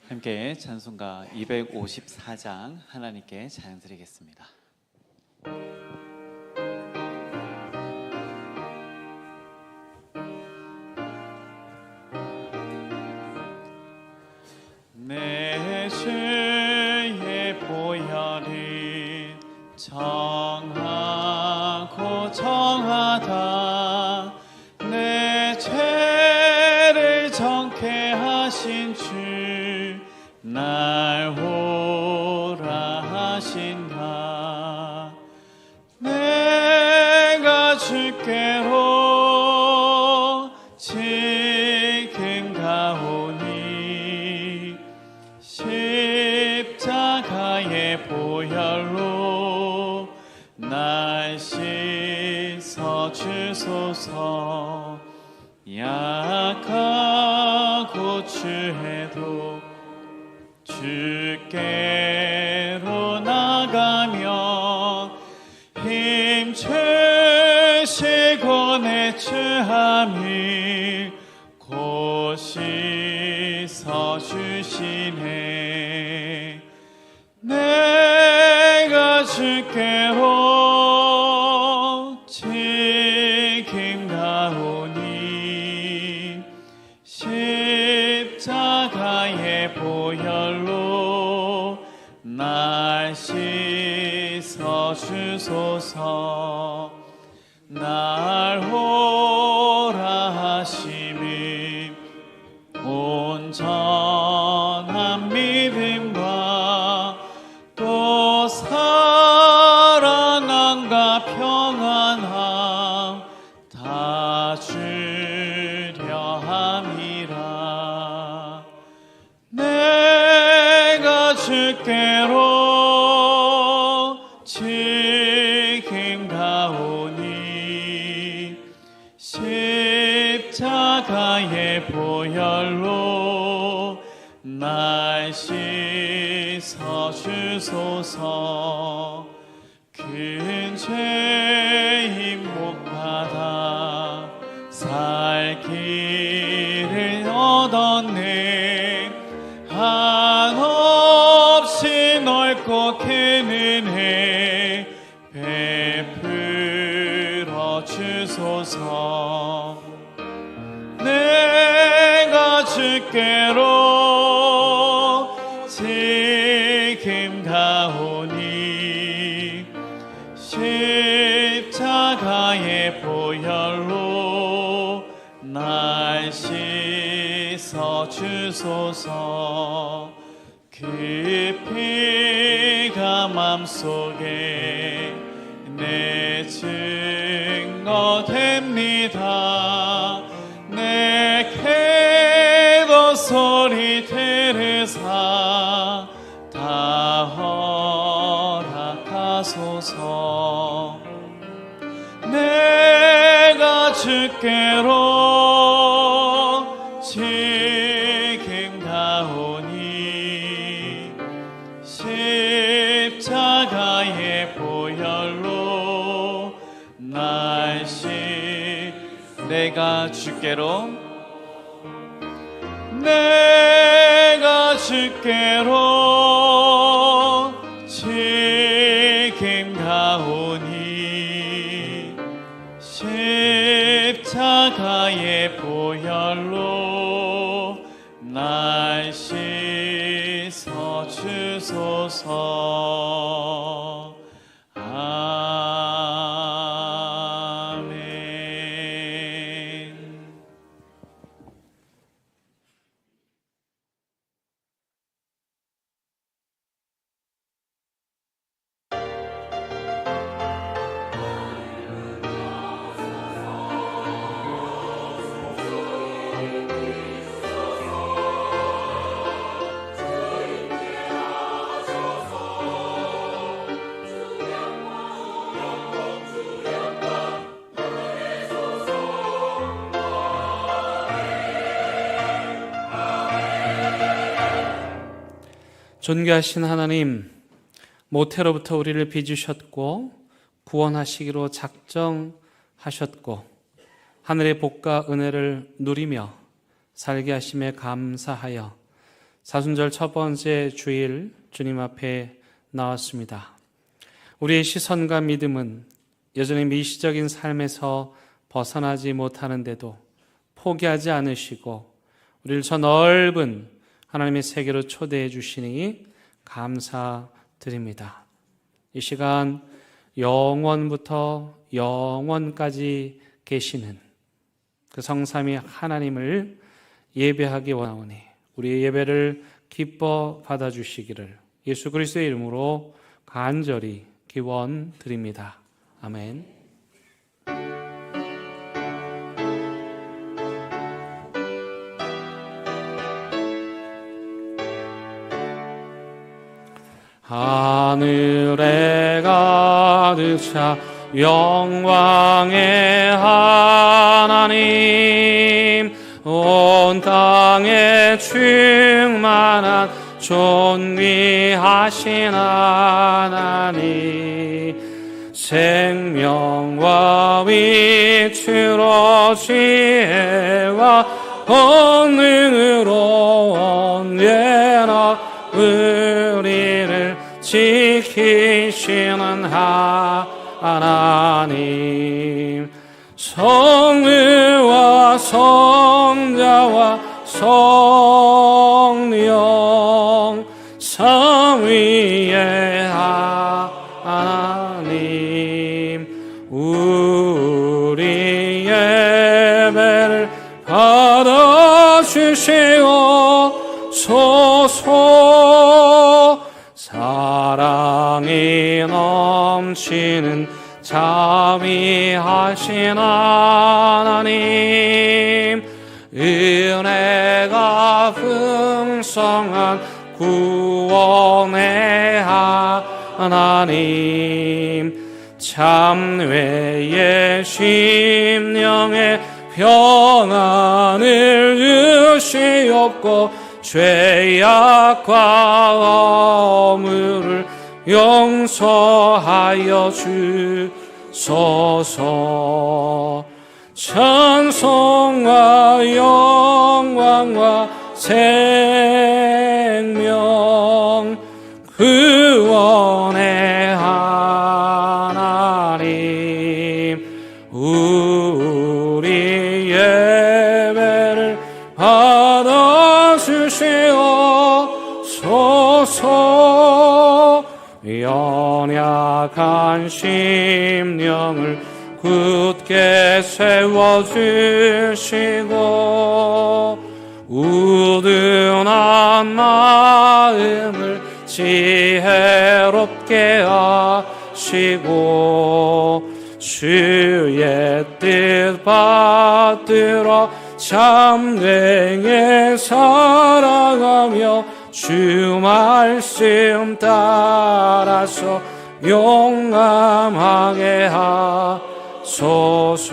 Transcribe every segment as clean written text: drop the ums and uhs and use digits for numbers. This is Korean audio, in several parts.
함께 찬송가 254장 하나님께 찬양 드리겠습니다. 내 죄의 보혈이 정하고 정하다 내 죄를 정케 하신 주 날 오라 하신다. 내가 주께로 지금 가오니 십자가의 보혈로 날 씻어 주소서. 약하고 추해도 주께로 나가며 힘주시고 내 주함이 곧 씻어주시네. 내가 주께로 지금 가오니 십자가의 보혈로 날 씻어 주소서. 날 오라 하심이 온전한 믿음과 또 사랑함과 평안함 다 주려 함이라. 내가 주께로 지금 가오니 십자가의 보혈로 날 씻어 주소서. 큰 죄인 못 받아 살 길을 얻었네. 한없이 넓고 큰 은혜 베풀어 주소서. 내가 주께로 지금 가오니 십자가의 보혈로 날 씻어 주소서. 그 피가 맘속에 내 증거 됩니다. 내게도 소리 들으사 다 허락하소서. 내가 주께로 지금 가오니 십자가의 보혈로 날 내가 주께로 지금 가오니 십자가의 보혈로 날 씻어 주소서. 존귀하신 하나님, 모태로부터 우리를 빚으셨고 구원하시기로 작정하셨고 하늘의 복과 은혜를 누리며 살게 하심에 감사하여 사순절 첫 번째 주일 주님 앞에 나왔습니다. 우리의 시선과 믿음은 여전히 미시적인 삶에서 벗어나지 못하는데도 포기하지 않으시고 우리를 저 넓은 하나님의 세계로 초대해 주시니 감사드립니다. 이 시간 영원부터 영원까지 계시는 그 성삼위 하나님을 예배하기 원하오니 우리의 예배를 기뻐 받아주시기를 예수 그리스도의 이름으로 간절히 기원드립니다. 아멘. 하늘에 가득 차 영광의 하나님, 온 땅에 충만한 존귀하신 하나님, 생명과 위치로 지혜와 권능으로 언제나 우리를 지키시는 하나님, 성부와 성자와 성령 삼위의 하나님, 우리 예배를 받아주시옵소서. 사랑이 넘치는 자비하신 하나님, 은혜가 풍성한 구원의 하나님, 참회의 심령의 평안을 주시옵고 죄악과 허물을 용서하여 주소서. 찬송과 영광과 생명 구원의 하나님, 우리 예배를 받아주시옵소서. 연약한 심령을 굳게 세워주시고 우둔한 마음을 지혜롭게 하시고 주의 뜻 받들어 참되게 살아가며 주 말씀 따라서 용감하게 하소서.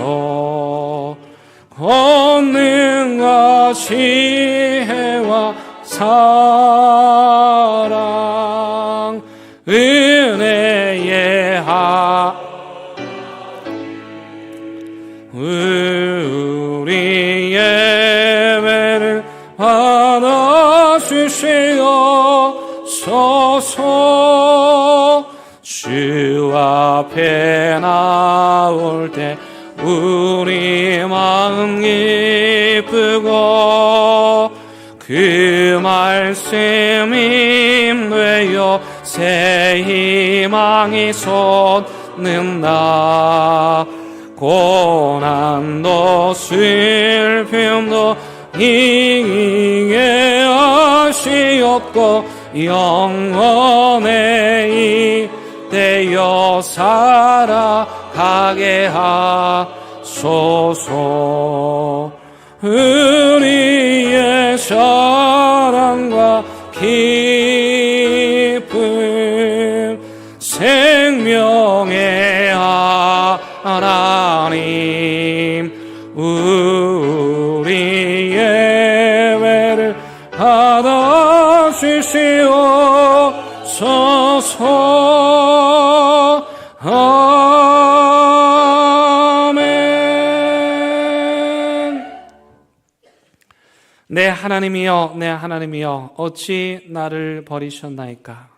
권능과 지혜와 사랑 은혜의 우리 예배를 받아주시옵소서. 주 앞에 나올 때 우리 마음 기쁘고 그 말씀이 되어 새 희망이 솟는다. 고난도 슬픔도 이기게 하시옵고 영원에 이되어 살아가게 하소서. 우리의 사랑과 기쁨 생명의 하나님, 우리 예배를 받아주시옵소서. 아멘. 내 하나님이여, 내 하나님이여, 어찌 나를 버리셨나이까?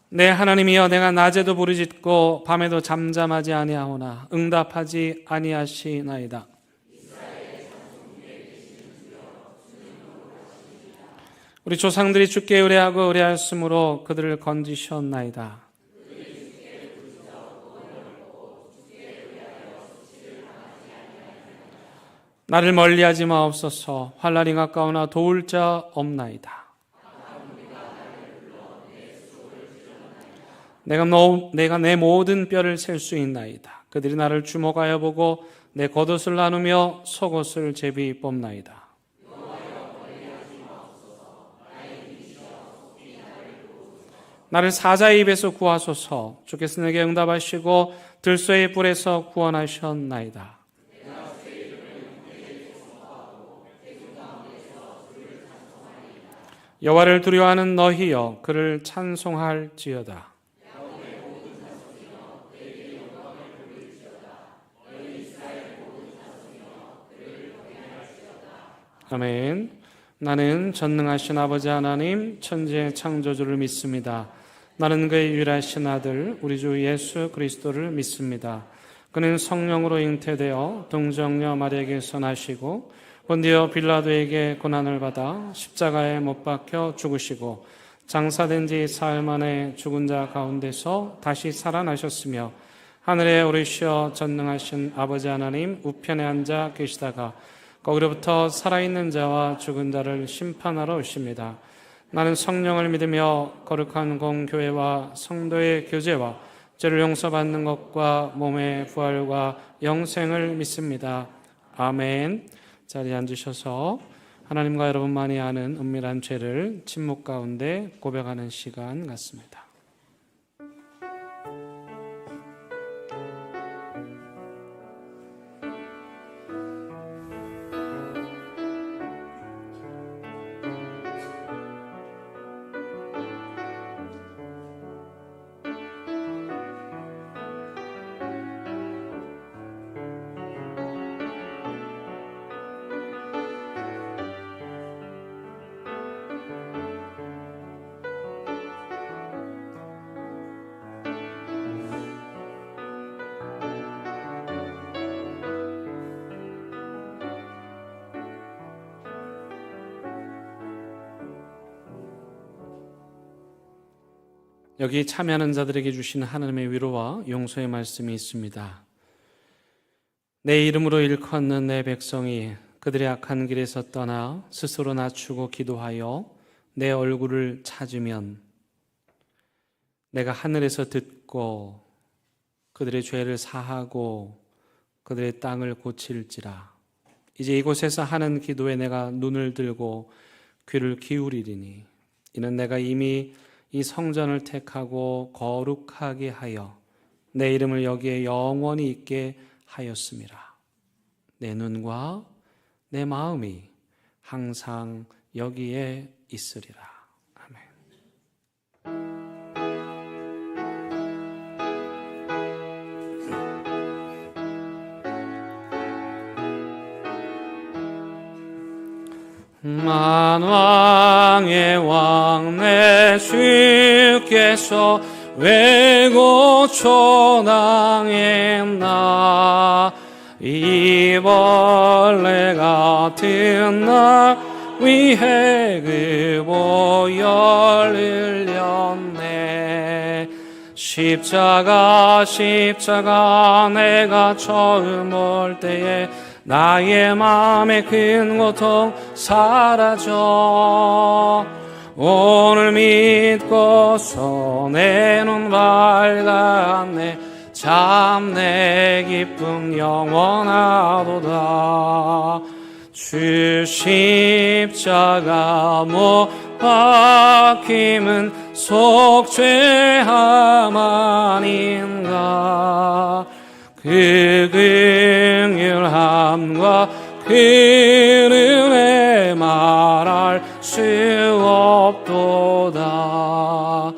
내 하나님이여, 내가 낮에도 부르짖고 밤에도 잠잠하지 아니하오나 응답하지 아니하시나이다. 우리 조상들이 주께 의뢰하고 의뢰하였으므로 그들을 건지셨나이다. 나를 멀리하지 마옵소서. 환난이 가까우나 도울 자 없나이다. 내가 내 모든 뼈를 셀 수 있나이다. 그들이 나를 주목하여 보고 내 겉옷을 나누며 속옷을 제비 뽑나이다. 나를 사자의 입에서 구하소서. 주께서 내게 응답하시고 들소의 뿔에서 구원하셨나이다. 여호와를 두려워하는 너희여, 그를 찬송할지어다. 아멘. 나는 전능하신 아버지 하나님 천지의 창조주를 믿습니다. 나는 그의 유일하신 아들 우리 주 예수 그리스도를 믿습니다. 그는 성령으로 잉태되어 동정녀 마리아에게서 나시고 본디오 빌라도에게 고난을 받아 십자가에 못 박혀 죽으시고 장사된 지 사흘 만에 죽은 자 가운데서 다시 살아나셨으며 하늘에 오르시어 전능하신 아버지 하나님 우편에 앉아 계시다가 거기로부터 살아있는 자와 죽은 자를 심판하러 오십니다. 나는 성령을 믿으며 거룩한 공교회와 성도의 교제와 죄를 용서받는 것과 몸의 부활과 영생을 믿습니다. 아멘. 자리에 앉으셔서 하나님과 여러분만이 아는 은밀한 죄를 침묵 가운데 고백하는 시간 같습니다. 여기 참여하는 자들에게 주시는 하나님의 위로와 용서의 말씀이 있습니다. 내 이름으로 일컫는 내 백성이 그들의 악한 길에서 떠나 스스로 낮추고 기도하여 내 얼굴을 찾으면 내가 하늘에서 듣고 그들의 죄를 사하고 그들의 땅을 고칠지라. 이제 이곳에서 하는 기도에 내가 눈을 들고 귀를 기울이리니 이는 내가 이미 이 성전을 택하고 거룩하게 하여 내 이름을 여기에 영원히 있게 하였음이라. 내 눈과 내 마음이 항상 여기에 있으리라. 만왕의 왕 내 주께서 외고 초당했나 이 벌레 같은 나 위해 그 보혈을 흘렸네. 십자가 내가 처음 볼 때에 나의 마음의 큰 고통 사라져. 오늘 믿고서 내 눈 밝았네. 참 내 기쁨 영원하도다. 주 십자가 못 박힘은 속죄함 아닌가. 그 긍휼함과 그 은혜 말할 수 없도다.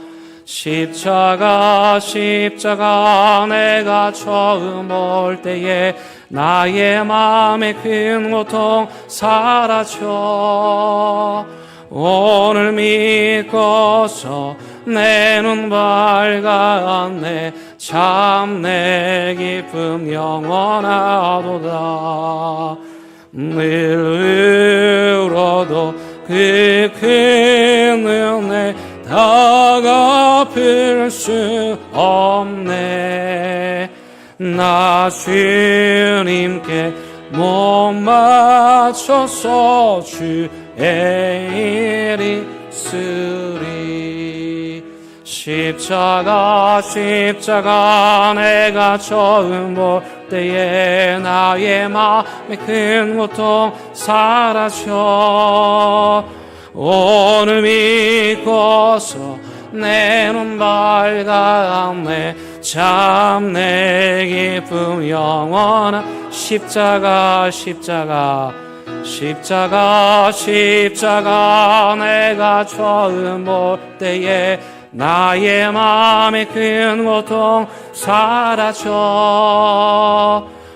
십자가 내가 처음 올 때에 나의 마음의 큰 고통 사라져 오늘 믿고서 내 눈 밝았네 참 내 기쁨 영원하도다 늘 울어도 그 큰 은혜 다 갚을 수 없네 나 주님께 못 맞춰서 주의 일 있으리 십자가 내가 처음 볼 때에 나의 마음의 큰 고통 사라져 오늘 믿고서 내 눈 밝았네 참 내 기쁨 영원한 십자가 내가 처음 볼 때에 나의 마음의 큰 고통 사라져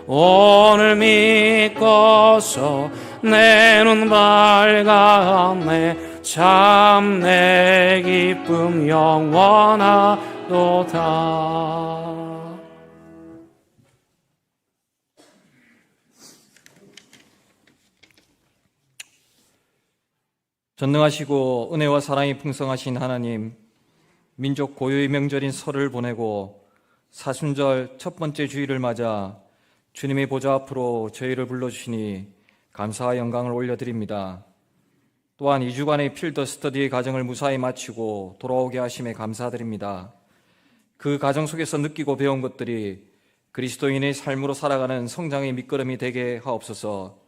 오늘 믿고서 내 눈 밝았네 참 내 기쁨 영원하도다 전능하시고 은혜와 사랑이 풍성하신 하나님, 민족 고유의 명절인 설을 보내고 사순절 첫 번째 주일을 맞아 주님의 보좌 앞으로 저희를 불러주시니 감사와 영광을 올려드립니다. 또한 2주간의 필드 스터디의 과정을 무사히 마치고 돌아오게 하심에 감사드립니다. 그 과정 속에서 느끼고 배운 것들이 그리스도인의 삶으로 살아가는 성장의 밑거름이 되게 하옵소서.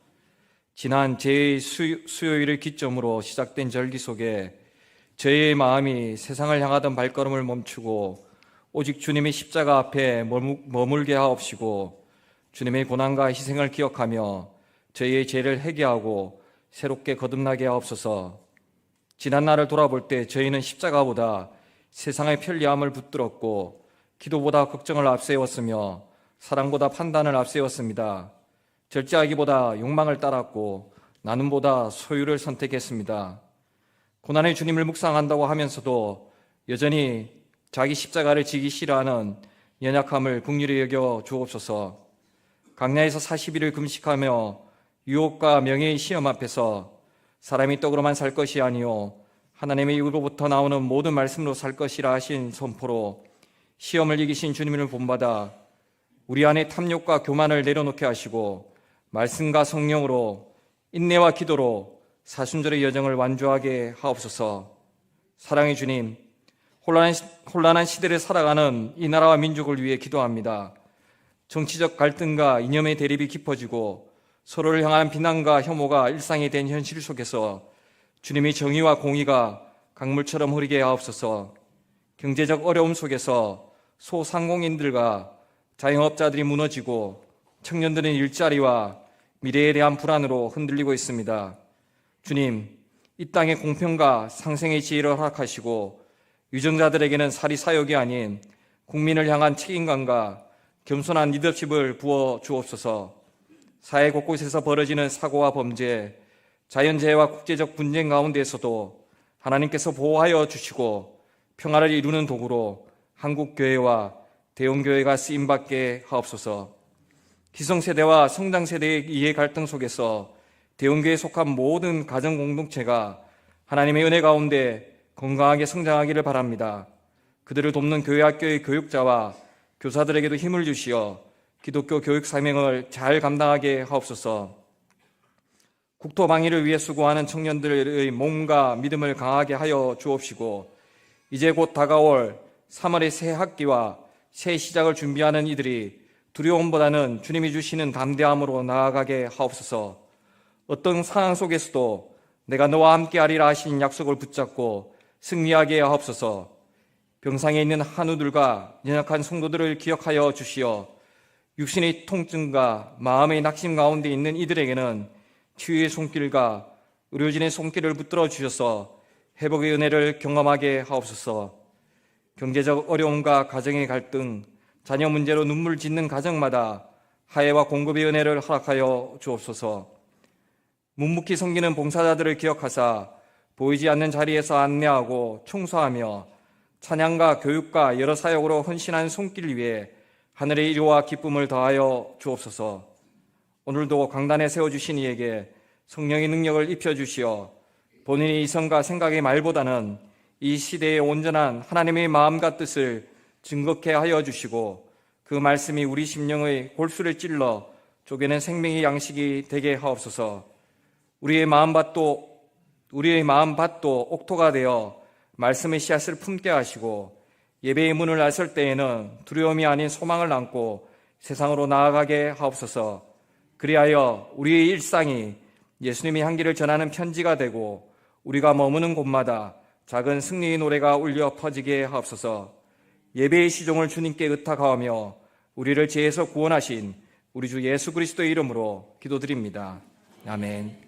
지난 제2수요일을 기점으로 시작된 절기 속에 저희의 마음이 세상을 향하던 발걸음을 멈추고 오직 주님의 십자가 앞에 머물게 하옵시고 주님의 고난과 희생을 기억하며 저희의 죄를 회개하고 새롭게 거듭나게 하옵소서. 지난 날을 돌아볼 때 저희는 십자가보다 세상의 편리함을 붙들었고 기도보다 걱정을 앞세웠으며 사랑보다 판단을 앞세웠습니다. 절제하기보다 욕망을 따랐고 나눔보다 소유를 선택했습니다. 고난의 주님을 묵상한다고 하면서도 여전히 자기 십자가를 지기 싫어하는 연약함을 긍휼히 여겨 주옵소서. 광야에서 40일을 금식하며 유혹과 명예의 시험 앞에서 사람이 떡으로만 살 것이 아니요 하나님의 입으로부터 나오는 모든 말씀으로 살 것이라 하신 선포로 시험을 이기신 주님을 본받아 우리 안에 탐욕과 교만을 내려놓게 하시고 말씀과 성령으로 인내와 기도로 사순절의 여정을 완주하게 하옵소서. 사랑의 주님, 혼란한 시대를 살아가는 이 나라와 민족을 위해 기도합니다. 정치적 갈등과 이념의 대립이 깊어지고 서로를 향한 비난과 혐오가 일상이 된 현실 속에서 주님의 정의와 공의가 강물처럼 흐르게 하옵소서. 경제적 어려움 속에서 소상공인들과 자영업자들이 무너지고 청년들은 일자리와 미래에 대한 불안으로 흔들리고 있습니다. 주님, 이 땅의 공평과 상생의 지혜를 허락하시고 유정자들에게는 사리사욕이 아닌 국민을 향한 책임감과 겸손한 리더십을 부어 주옵소서. 사회 곳곳에서 벌어지는 사고와 범죄, 자연재해와 국제적 분쟁 가운데에서도 하나님께서 보호하여 주시고 평화를 이루는 도구로 한국교회와 대원교회가 쓰임받게 하옵소서. 기성세대와 성장세대의 이해 갈등 속에서 대원교회에 속한 모든 가정 공동체가 하나님의 은혜 가운데 건강하게 성장하기를 바랍니다. 그들을 돕는 교회학교의 교육자와 교사들에게도 힘을 주시어 기독교 교육 사명을 잘 감당하게 하옵소서. 국토 방위를 위해 수고하는 청년들의 몸과 믿음을 강하게 하여 주옵시고 이제 곧 다가올 3월의 새 학기와 새 시작을 준비하는 이들이 두려움보다는 주님이 주시는 담대함으로 나아가게 하옵소서. 어떤 상황 속에서도 내가 너와 함께하리라 하신 약속을 붙잡고 승리하게 하옵소서. 병상에 있는 한우들과 연약한 성도들을 기억하여 주시어 육신의 통증과 마음의 낙심 가운데 있는 이들에게는 치유의 손길과 의료진의 손길을 붙들어 주셔서 회복의 은혜를 경험하게 하옵소서. 경제적 어려움과 가정의 갈등, 자녀 문제로 눈물 짓는 가정마다 화해와 공급의 은혜를 허락하여 주옵소서. 묵묵히 섬기는 봉사자들을 기억하사 보이지 않는 자리에서 안내하고 총수하며 찬양과 교육과 여러 사역으로 헌신한 손길 위에 하늘의 이로와 기쁨을 더하여 주옵소서. 오늘도 강단에 세워주신 이에게 성령의 능력을 입혀주시어 본인의 이성과 생각의 말보다는 이 시대의 온전한 하나님의 마음과 뜻을 증거케 하여 주시고 그 말씀이 우리 심령의 골수를 찔러 쪼개는 생명의 양식이 되게 하옵소서. 우리의 마음밭도 옥토가 되어 말씀의 씨앗을 품게 하시고 예배의 문을 나설 때에는 두려움이 아닌 소망을 안고 세상으로 나아가게 하옵소서. 그리하여 우리의 일상이 예수님의 향기를 전하는 편지가 되고 우리가 머무는 곳마다 작은 승리의 노래가 울려 퍼지게 하옵소서. 예배의 시종을 주님께 의탁하며 우리를 죄에서 구원하신 우리 주 예수 그리스도의 이름으로 기도드립니다. 아멘.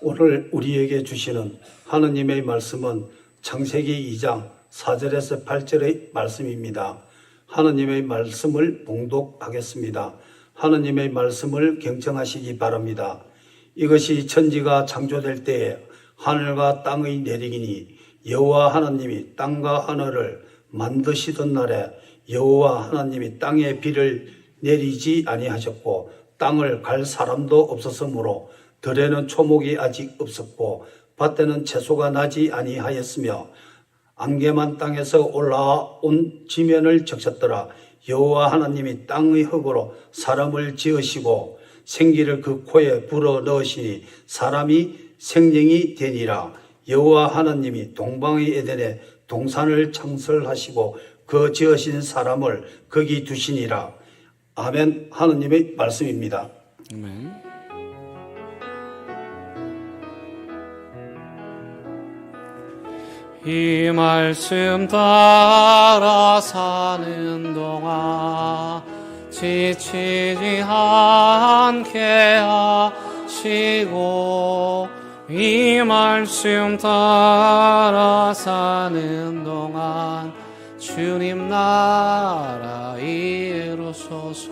오늘 우리에게 주시는 하느님의 말씀은 창세기 2장 4절에서 8절의 말씀입니다. 하느님의 말씀을 봉독하겠습니다. 하느님의 말씀을 경청하시기 바랍니다. 이것이 천지가 창조될 때에 하늘과 땅의 내리기니 여호와 하나님이 땅과 하늘을 만드시던 날에 여호와 하나님이 땅에 비를 내리지 아니하셨고 땅을 갈 사람도 없었으므로 들에는 초목이 아직 없었고 밭에는 채소가 나지 아니하였으며 안개만 땅에서 올라온 지면을 적셨더라. 여호와 하나님이 땅의 흙으로 사람을 지으시고 생기를 그 코에 불어 넣으시니 사람이 생명이 되니라. 여호와 하나님이 동방의 에덴에 동산을 창설하시고 그 지으신 사람을 거기 두시니라. 아멘. 하느님의 말씀입니다. 아멘. 이 말씀 따라 사는 동안 지치지 않게 하시고 이 말씀 따라 사는 동안 주님 나라 이루소서.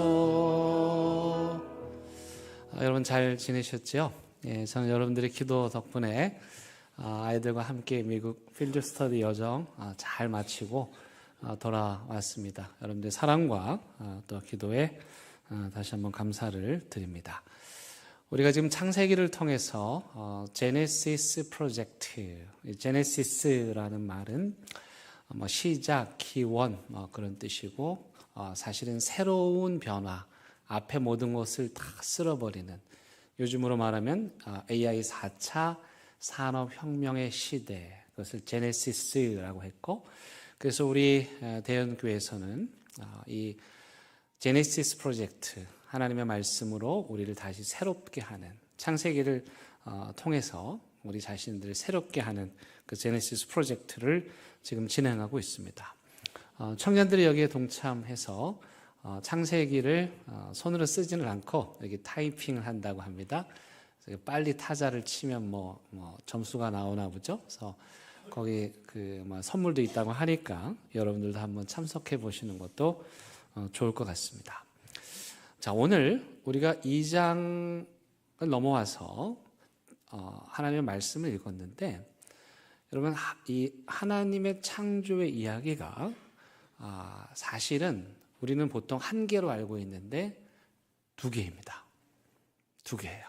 여러분 잘 지내셨죠? 예, 저는 여러분들의 기도 덕분에 아이들과 함께 미국 필드 스터디 여정 잘 마치고 돌아왔습니다. 여러분들의 사랑과 또 기도에 다시 한번 감사를 드립니다. 우리가 지금 창세기를 통해서 제네시스 프로젝트, 제네시스라는 말은 시작, 기원 그런 뜻이고 사실은 새로운 변화, 앞에 모든 것을 다 쓸어버리는, 요즘으로 말하면 AI 4차 산업혁명의 시대, 그것을 제네시스라고 했고, 그래서 우리 대연교회에서는 이 제네시스 프로젝트, 하나님의 말씀으로 우리를 다시 새롭게 하는, 창세기를 통해서 우리 자신들을 새롭게 하는 그 제네시스 프로젝트를 지금 진행하고 있습니다. 청년들이 여기에 동참해서 창세기를 손으로 쓰지는 않고 여기 타이핑을 한다고 합니다. 빨리 타자를 치면 뭐 점수가 나오나 보죠. 그래서 거기 선물도 있다고 하니까 여러분들도 한번 참석해 보시는 것도 좋을 것 같습니다. 자, 오늘 우리가 2장을 넘어와서 하나님의 말씀을 읽었는데, 여러분 이 하나님의 창조의 이야기가 사실은 우리는 보통 한 개로 알고 있는데 두 개입니다. 두 개예요.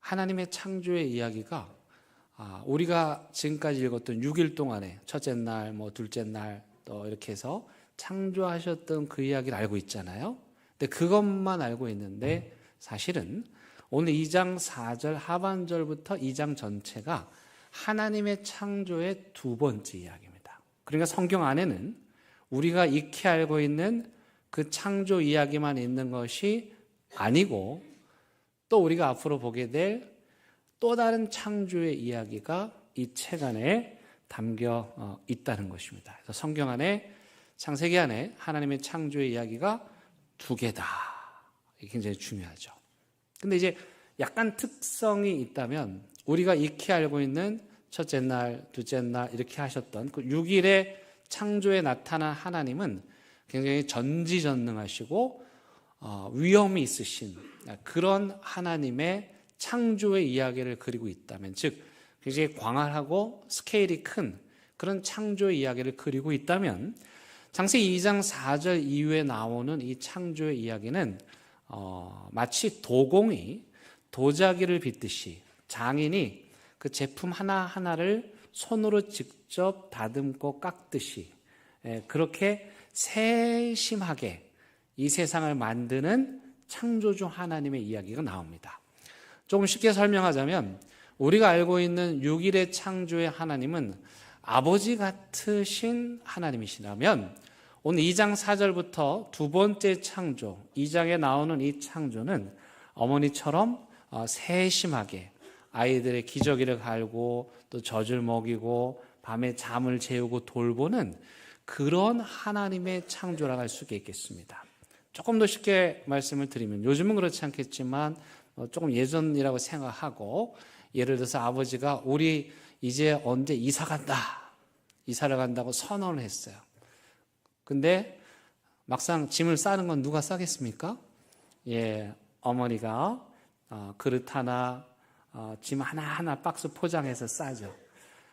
하나님의 창조의 이야기가 우리가 지금까지 읽었던 6일 동안에 첫째 날, 둘째 날 또 이렇게 해서 창조하셨던 그 이야기를 알고 있잖아요. 근데 그것만 알고 있는데 사실은 오늘 2장 4절 하반절부터 2장 전체가 하나님의 창조의 두 번째 이야기입니다. 그러니까 성경 안에는 우리가 익히 알고 있는 그 창조 이야기만 있는 것이 아니고, 또 우리가 앞으로 보게 될 또 다른 창조의 이야기가 이 책 안에 담겨 있다는 것입니다. 그래서 성경 안에, 창세기 안에 하나님의 창조의 이야기가 두 개다. 이게 굉장히 중요하죠. 근데 이제 약간 특성이 있다면, 우리가 익히 알고 있는 첫째 날, 둘째 날 이렇게 하셨던 그 6일의 창조에 나타난 하나님은 굉장히 전지전능하시고 위엄이 있으신 그런 하나님의 창조의 이야기를 그리고 있다면, 즉 굉장히 광활하고 스케일이 큰 그런 창조의 이야기를 그리고 있다면, 창세기 2장 4절 이후에 나오는 이 창조의 이야기는 마치 도공이 도자기를 빚듯이 장인이 그 제품 하나하나를 손으로 직접 다듬고 깎듯이 그렇게 세심하게 이 세상을 만드는 창조주 하나님의 이야기가 나옵니다. 조금 쉽게 설명하자면, 우리가 알고 있는 6일의 창조의 하나님은 아버지 같으신 하나님이시라면, 오늘 2장 4절부터 두 번째 창조, 2장에 나오는 이 창조는 어머니처럼 세심하게 아이들의 기저귀를 갈고 또 젖을 먹이고 밤에 잠을 재우고 돌보는 그런 하나님의 창조라고 할 수 있겠습니다. 조금 더 쉽게 말씀을 드리면, 요즘은 그렇지 않겠지만 조금 예전이라고 생각하고, 예를 들어서 아버지가 우리 이제 언제 이사 간다. 이사를 간다고 선언을 했어요. 근데 막상 짐을 싸는 건 누가 싸겠습니까? 어머니가 그릇 하나, 짐 하나하나 박스 포장해서 싸죠.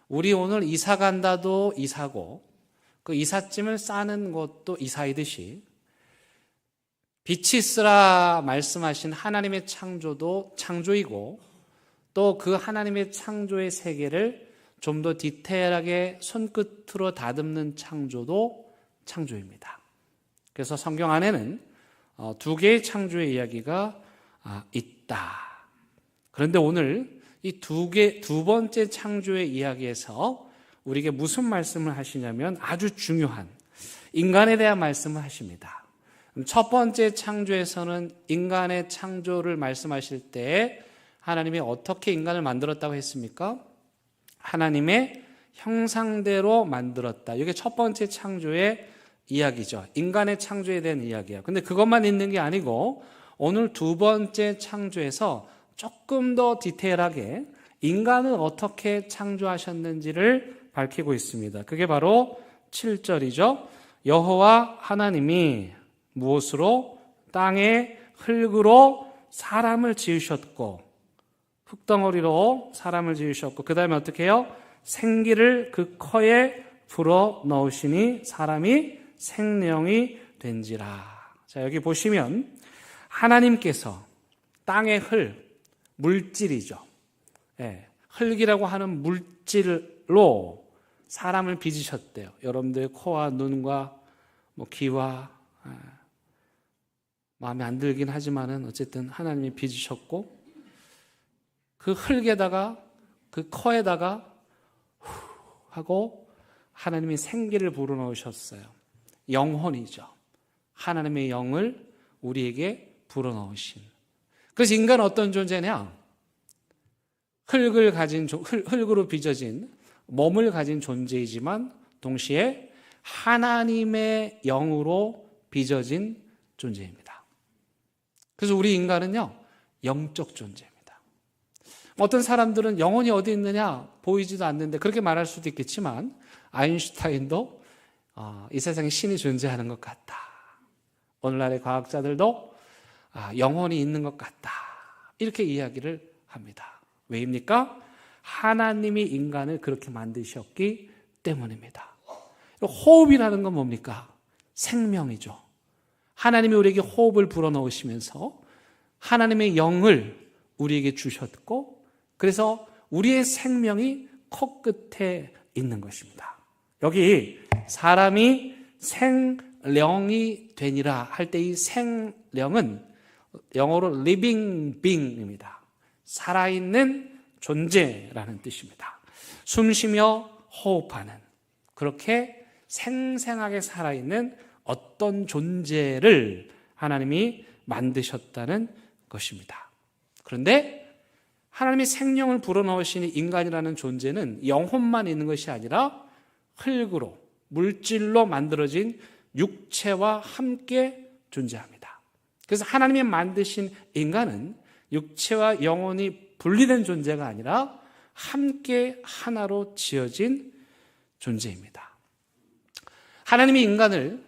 우리 오늘 이사 간다도 이사고 그 이삿짐을 싸는 것도 이사이듯이 빛이 있으라 말씀하신 하나님의 창조도 창조이고 또 그 하나님의 창조의 세계를 좀 더 디테일하게 손끝으로 다듬는 창조도 창조입니다. 그래서 성경 안에는 두 개의 창조의 이야기가 있다. 그런데 오늘 이 두 번째 창조의 이야기에서 우리에게 무슨 말씀을 하시냐면 아주 중요한 인간에 대한 말씀을 하십니다. 첫 번째 창조에서는 인간의 창조를 말씀하실 때 하나님이 어떻게 인간을 만들었다고 했습니까? 하나님의 형상대로 만들었다. 이게 첫 번째 창조의 이야기죠. 인간의 창조에 대한 이야기예요. 근데 그것만 있는 게 아니고 오늘 두 번째 창조에서 조금 더 디테일하게 인간을 어떻게 창조하셨는지를 밝히고 있습니다. 그게 바로 7절이죠. 여호와 하나님이 무엇으로? 땅의 흙으로 사람을 지으셨고 흙덩어리로 사람을 지으셨고 그 다음에 어떻게 해요? 생기를 그 코에 불어 넣으시니 사람이 생명이 된지라. 자, 여기 보시면 하나님께서 땅의 물질이죠. 흙이라고 하는 물질로 사람을 빚으셨대요. 여러분들의 코와 눈과 귀와 마음에 안 들긴 하지만은 어쨌든 하나님이 빚으셨고 그 흙에다가 그 코에다가 하고 하나님이 생기를 불어넣으셨어요. 영혼이죠. 하나님의 영을 우리에게 불어넣으신. 그래서 인간은 어떤 존재냐? 흙으로 빚어진 몸을 가진 존재이지만 동시에 하나님의 영으로 빚어진 존재입니다. 그래서 우리 인간은요, 영적 존재입니다. 어떤 사람들은 영혼이 어디 있느냐 보이지도 않는데 그렇게 말할 수도 있겠지만 아인슈타인도 이 세상에 신이 존재하는 것 같다. 오늘날의 과학자들도 영혼이 있는 것 같다. 이렇게 이야기를 합니다. 왜입니까? 하나님이 인간을 그렇게 만드셨기 때문입니다. 호흡이라는 건 뭡니까? 생명이죠. 하나님이 우리에게 호흡을 불어넣으시면서 하나님의 영을 우리에게 주셨고 그래서 우리의 생명이 코끝에 있는 것입니다. 여기 사람이 생령이 되니라 할 때 이 생령은 영어로 living being입니다. 살아있는 존재라는 뜻입니다. 숨쉬며 호흡하는 그렇게 생생하게 살아있는 어떤 존재를 하나님이 만드셨다는 것입니다. 그런데 하나님이 생명을 불어넣으시니 인간이라는 존재는 영혼만 있는 것이 아니라 흙으로 물질로 만들어진 육체와 함께 존재합니다. 그래서 하나님이 만드신 인간은 육체와 영혼이 분리된 존재가 아니라 함께 하나로 지어진 존재입니다. 하나님이 인간을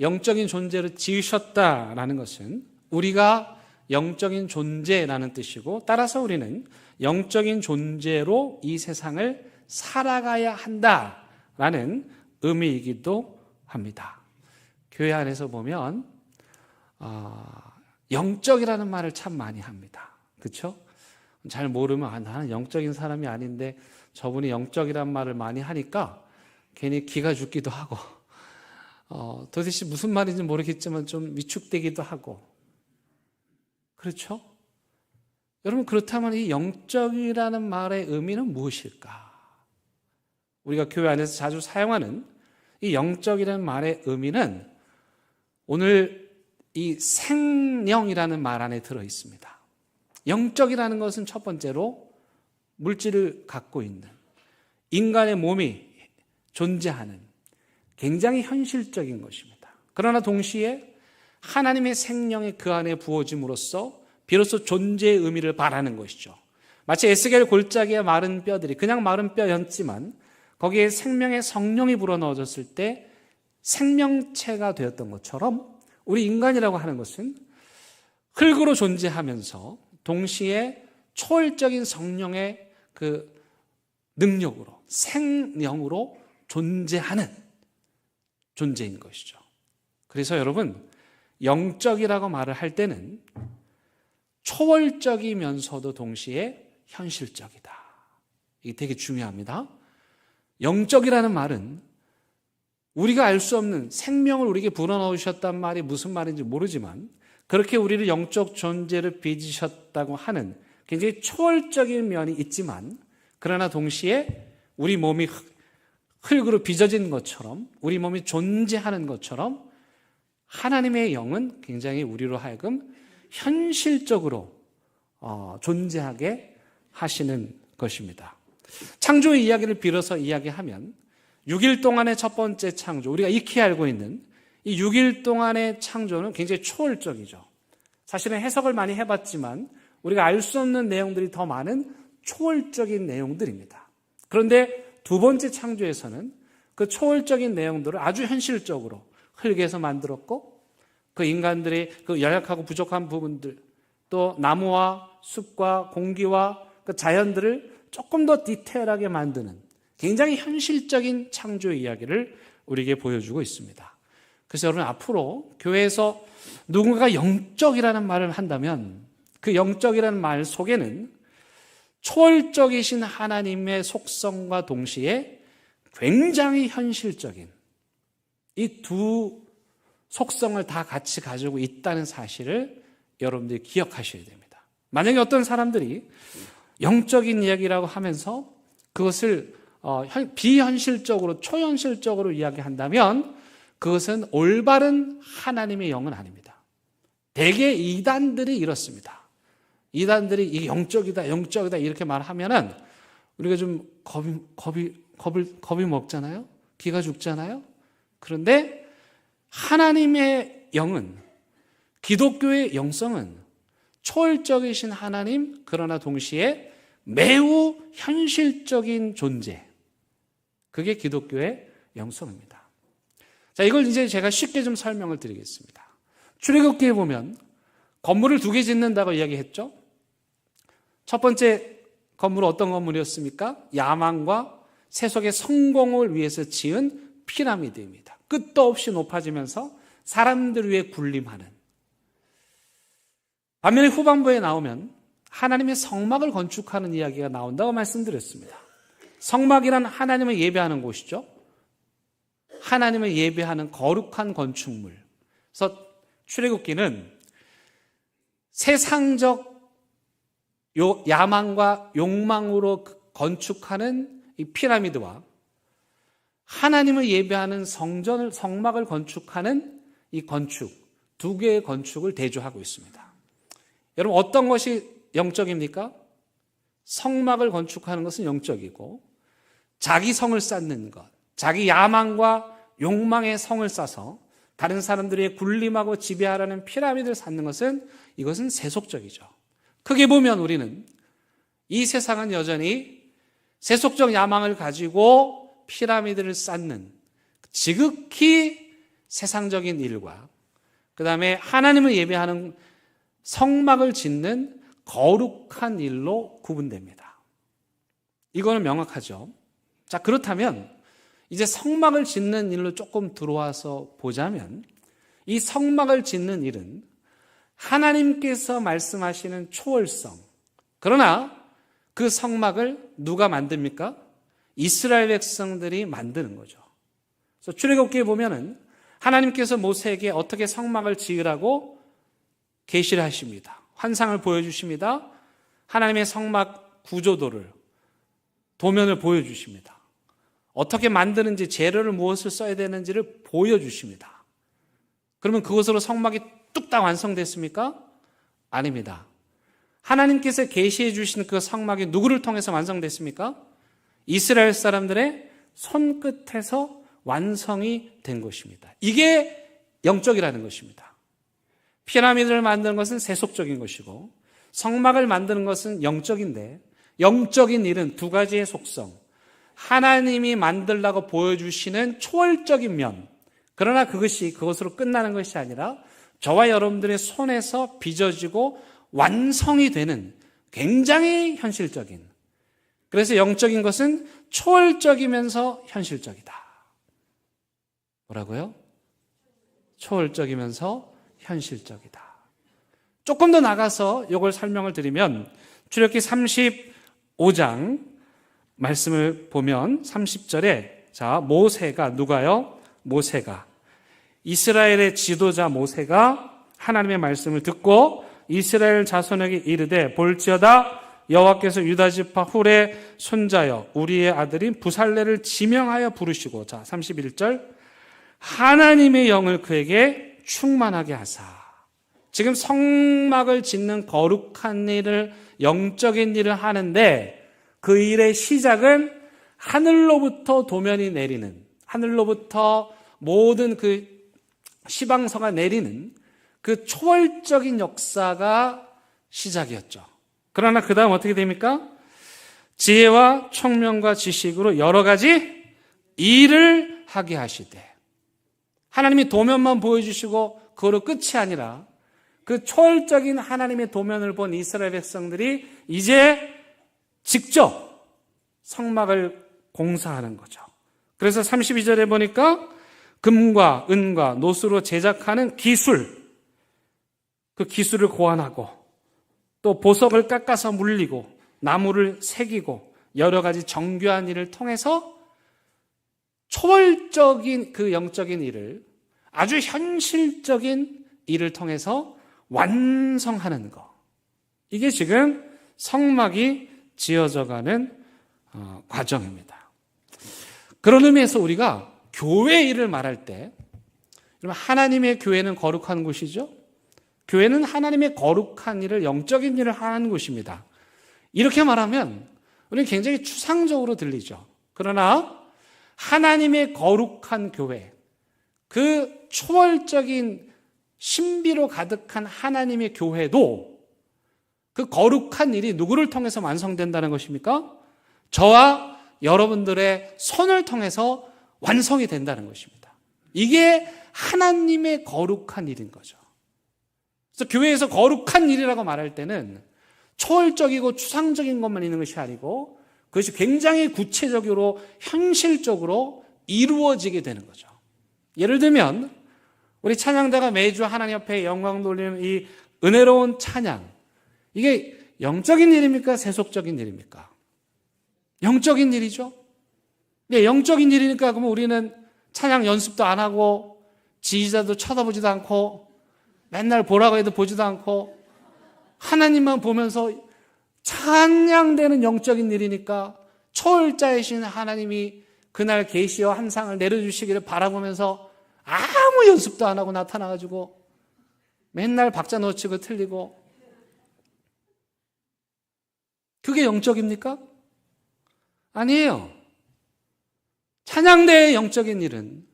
영적인 존재로 지으셨다라는 것은 우리가 영적인 존재라는 뜻이고 따라서 우리는 영적인 존재로 이 세상을 살아가야 한다라는 의미이기도 합니다. 교회 안에서 보면 영적이라는 말을 참 많이 합니다. 그렇죠? 잘 모르면 나는 영적인 사람이 아닌데 저분이 영적이란 말을 많이 하니까 괜히 기가 죽기도 하고 도대체 무슨 말인지 모르겠지만 좀 위축되기도 하고 그렇죠? 여러분 그렇다면 이 영적이라는 말의 의미는 무엇일까? 우리가 교회 안에서 자주 사용하는 이 영적이라는 말의 의미는 오늘 이 생령이라는 말 안에 들어 있습니다. 영적이라는 것은 첫 번째로 물질을 갖고 있는 인간의 몸이 존재하는 굉장히 현실적인 것입니다. 그러나 동시에 하나님의 생명이 그 안에 부어짐으로써 비로소 존재의 의미를 발하는 것이죠. 마치 에스겔 골짜기의 마른 뼈들이 그냥 마른 뼈였지만 거기에 생명의 성령이 불어넣어졌을 때 생명체가 되었던 것처럼 우리 인간이라고 하는 것은 흙으로 존재하면서 동시에 초월적인 성령의 그 능력으로 생명으로 존재하는 존재인 것이죠. 그래서 여러분, 영적이라고 말을 할 때는 초월적이면서도 동시에 현실적이다. 이게 되게 중요합니다. 영적이라는 말은 우리가 알 수 없는 생명을 우리에게 불어넣으셨단 말이 무슨 말인지 모르지만 그렇게 우리를 영적 존재를 빚으셨다고 하는 굉장히 초월적인 면이 있지만 그러나 동시에 우리 몸이 흙으로 빚어진 것처럼 우리 몸이 존재하는 것처럼 하나님의 영은 굉장히 우리로 하여금 현실적으로 존재하게 하시는 것입니다. 창조의 이야기를 빌어서 이야기하면 6일 동안의 첫 번째 창조, 우리가 익히 알고 있는 이 6일 동안의 창조는 굉장히 초월적이죠. 사실은 해석을 많이 해봤지만 우리가 알 수 없는 내용들이 더 많은 초월적인 내용들입니다. 그런데 두 번째 창조에서는 그 초월적인 내용들을 아주 현실적으로 흙에서 만들었고 그 인간들이 그 연약하고 부족한 부분들 또 나무와 숲과 공기와 그 자연들을 조금 더 디테일하게 만드는 굉장히 현실적인 창조 이야기를 우리에게 보여주고 있습니다. 그래서 여러분 앞으로 교회에서 누군가가 영적이라는 말을 한다면 그 영적이라는 말 속에는 초월적이신 하나님의 속성과 동시에 굉장히 현실적인 이 두 속성을 다 같이 가지고 있다는 사실을 여러분들이 기억하셔야 됩니다. 만약에 어떤 사람들이 영적인 이야기라고 하면서 그것을 비현실적으로 초현실적으로 이야기한다면 그것은 올바른 하나님의 영은 아닙니다. 대개 이단들이 이렇습니다. 이단들이 이게 영적이다 이렇게 말하면은 우리가 좀 겁이 먹잖아요. 기가 죽잖아요. 그런데 하나님의 영은, 기독교의 영성은 초월적이신 하나님, 그러나 동시에 매우 현실적인 존재, 그게 기독교의 영성입니다. 자, 이걸 이제 제가 쉽게 좀 설명을 드리겠습니다. 출애굽기에 보면 건물을 2개 짓는다고 이야기했죠. 첫 번째 건물은 어떤 건물이었습니까? 야만과 세속의 성공을 위해서 지은 피라미드입니다. 끝도 없이 높아지면서 사람들 위해 군림하는. 반면에 후반부에 나오면 하나님의 성막을 건축하는 이야기가 나온다고 말씀드렸습니다. 성막이란 하나님을 예배하는 곳이죠. 하나님을 예배하는 거룩한 건축물. 그래서 출애굽기는 세상적 야망과 욕망으로 건축하는 이 피라미드와 하나님을 예배하는 성막을 건축하는 이 건축, 2개의 건축을 대조하고 있습니다. 여러분, 어떤 것이 영적입니까? 성막을 건축하는 것은 영적이고 자기 성을 쌓는 것, 자기 야망과 욕망의 성을 쌓아서 다른 사람들이 군림하고 지배하라는 피라미드를 쌓는 것은 이것은 세속적이죠. 크게 보면 우리는 이 세상은 여전히 세속적 야망을 가지고 피라미드를 쌓는 지극히 세상적인 일과 그 다음에 하나님을 예배하는 성막을 짓는 거룩한 일로 구분됩니다. 이거는 명확하죠. 자, 그렇다면 이제 성막을 짓는 일로 조금 들어와서 보자면 이 성막을 짓는 일은 하나님께서 말씀하시는 초월성, 그러나 그 성막을 누가 만듭니까? 이스라엘 백성들이 만드는 거죠. 그래서 출애굽기에 보면은 하나님께서 모세에게 어떻게 성막을 지으라고 계시를 하십니다. 환상을 보여주십니다. 하나님의 성막 구조도를, 도면을 보여주십니다. 어떻게 만드는지, 재료를 무엇을 써야 되는지를 보여주십니다. 그러면 그것으로 성막이 뚝딱 완성됐습니까? 아닙니다. 하나님께서 계시해 주신 그 성막이 누구를 통해서 완성됐습니까? 이스라엘 사람들의 손끝에서 완성이 된 것입니다. 이게 영적이라는 것입니다. 피라미드를 만드는 것은 세속적인 것이고 성막을 만드는 것은 영적인데 영적인 일은 두 가지의 속성. 하나님이 만들라고 보여주시는 초월적인 면. 그러나 그것으로 끝나는 것이 아니라 저와 여러분들의 손에서 빚어지고 완성이 되는 굉장히 현실적인. 그래서 영적인 것은 초월적이면서 현실적이다. 뭐라고요? 초월적이면서 현실적이다. 조금 더 나가서 이걸 설명을 드리면 출애굽기 35장 말씀을 보면 30절에 자, 모세가 누가요? 모세가 이스라엘의 지도자 모세가 하나님의 말씀을 듣고 이스라엘 자손에게 이르되 볼지어다 여호와께서 유다 지파 훌의 손자여 우리의 아들인 부살레를 지명하여 부르시고 자 31절 하나님의 영을 그에게 충만하게 하사. 지금 성막을 짓는 거룩한 일을 영적인 일을 하는데 그 일의 시작은 하늘로부터 도면이 내리는 하늘로부터 모든 그 시방서가 내리는 그 초월적인 역사가 시작이었죠. 그러나 그 다음 어떻게 됩니까? 지혜와 총명과 지식으로 여러 가지 일을 하게 하시되 하나님이 도면만 보여주시고 그거로 끝이 아니라 그 초월적인 하나님의 도면을 본 이스라엘 백성들이 이제 직접 성막을 공사하는 거죠. 그래서 32절에 보니까 금과 은과 노수로 제작하는 기술, 그 기술을 고안하고 또 보석을 깎아서 물리고 나무를 새기고 여러 가지 정교한 일을 통해서 초월적인 그 영적인 일을 아주 현실적인 일을 통해서 완성하는 것. 이게 지금 성막이 지어져가는 과정입니다. 그런 의미에서 우리가 교회 일을 말할 때 하나님의 교회는 거룩한 곳이죠. 교회는 하나님의 거룩한 일을 영적인 일을 하는 곳입니다. 이렇게 말하면 우리는 굉장히 추상적으로 들리죠. 그러나 하나님의 거룩한 교회, 그 초월적인 신비로 가득한 하나님의 교회도 그 거룩한 일이 누구를 통해서 완성된다는 것입니까? 저와 여러분들의 손을 통해서 완성이 된다는 것입니다. 이게 하나님의 거룩한 일인 거죠. 그래서 교회에서 거룩한 일이라고 말할 때는 초월적이고 추상적인 것만 있는 것이 아니고 그것이 굉장히 구체적으로 현실적으로 이루어지게 되는 거죠. 예를 들면 우리 찬양대가 매주 하나님 앞에 영광 돌리는 이 은혜로운 찬양, 이게 영적인 일입니까? 세속적인 일입니까? 영적인 일이죠. 네, 영적인 일이니까 그러면 우리는 찬양 연습도 안 하고 지휘자도 쳐다보지도 않고 맨날 보라고 해도 보지도 않고 하나님만 보면서 찬양되는 영적인 일이니까 초월자이신 하나님이 그날 계시와 환상을 내려주시기를 바라보면서 아무 연습도 안 하고 나타나가지고 맨날 박자 놓치고 틀리고, 그게 영적입니까? 아니에요. 찬양대의 영적인 일은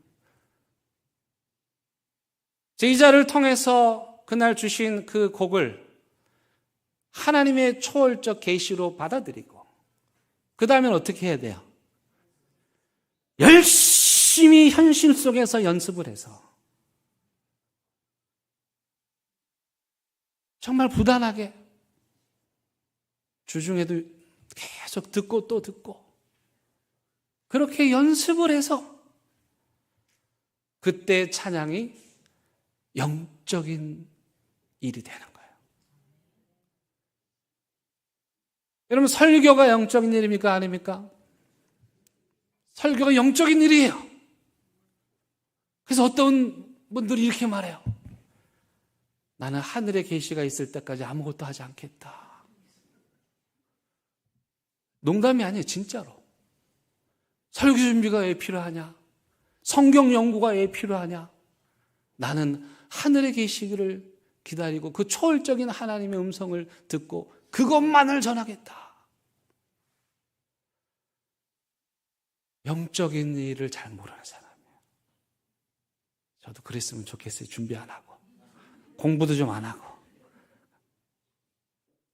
제자를 통해서 그날 주신 그 곡을 하나님의 초월적 계시로 받아들이고 그 다음엔 어떻게 해야 돼요? 열심히 현실 속에서 연습을 해서 정말 부단하게 주중에도 계속 듣고 또 듣고 그렇게 연습을 해서 그때 찬양이 영적인 일이 되는 거예요. 여러분, 설교가 영적인 일입니까? 아닙니까? 설교가 영적인 일이에요. 그래서 어떤 분들이 이렇게 말해요. 나는 하늘의 계시가 있을 때까지 아무것도 하지 않겠다. 농담이 아니에요, 진짜로. 설교 준비가 왜 필요하냐? 성경 연구가 왜 필요하냐? 나는 하늘의 계시를 기다리고 그 초월적인 하나님의 음성을 듣고 그것만을 전하겠다. 영적인 일을 잘 모르는 사람이에요. 저도 그랬으면 좋겠어요. 준비 안 하고 공부도 좀 안 하고.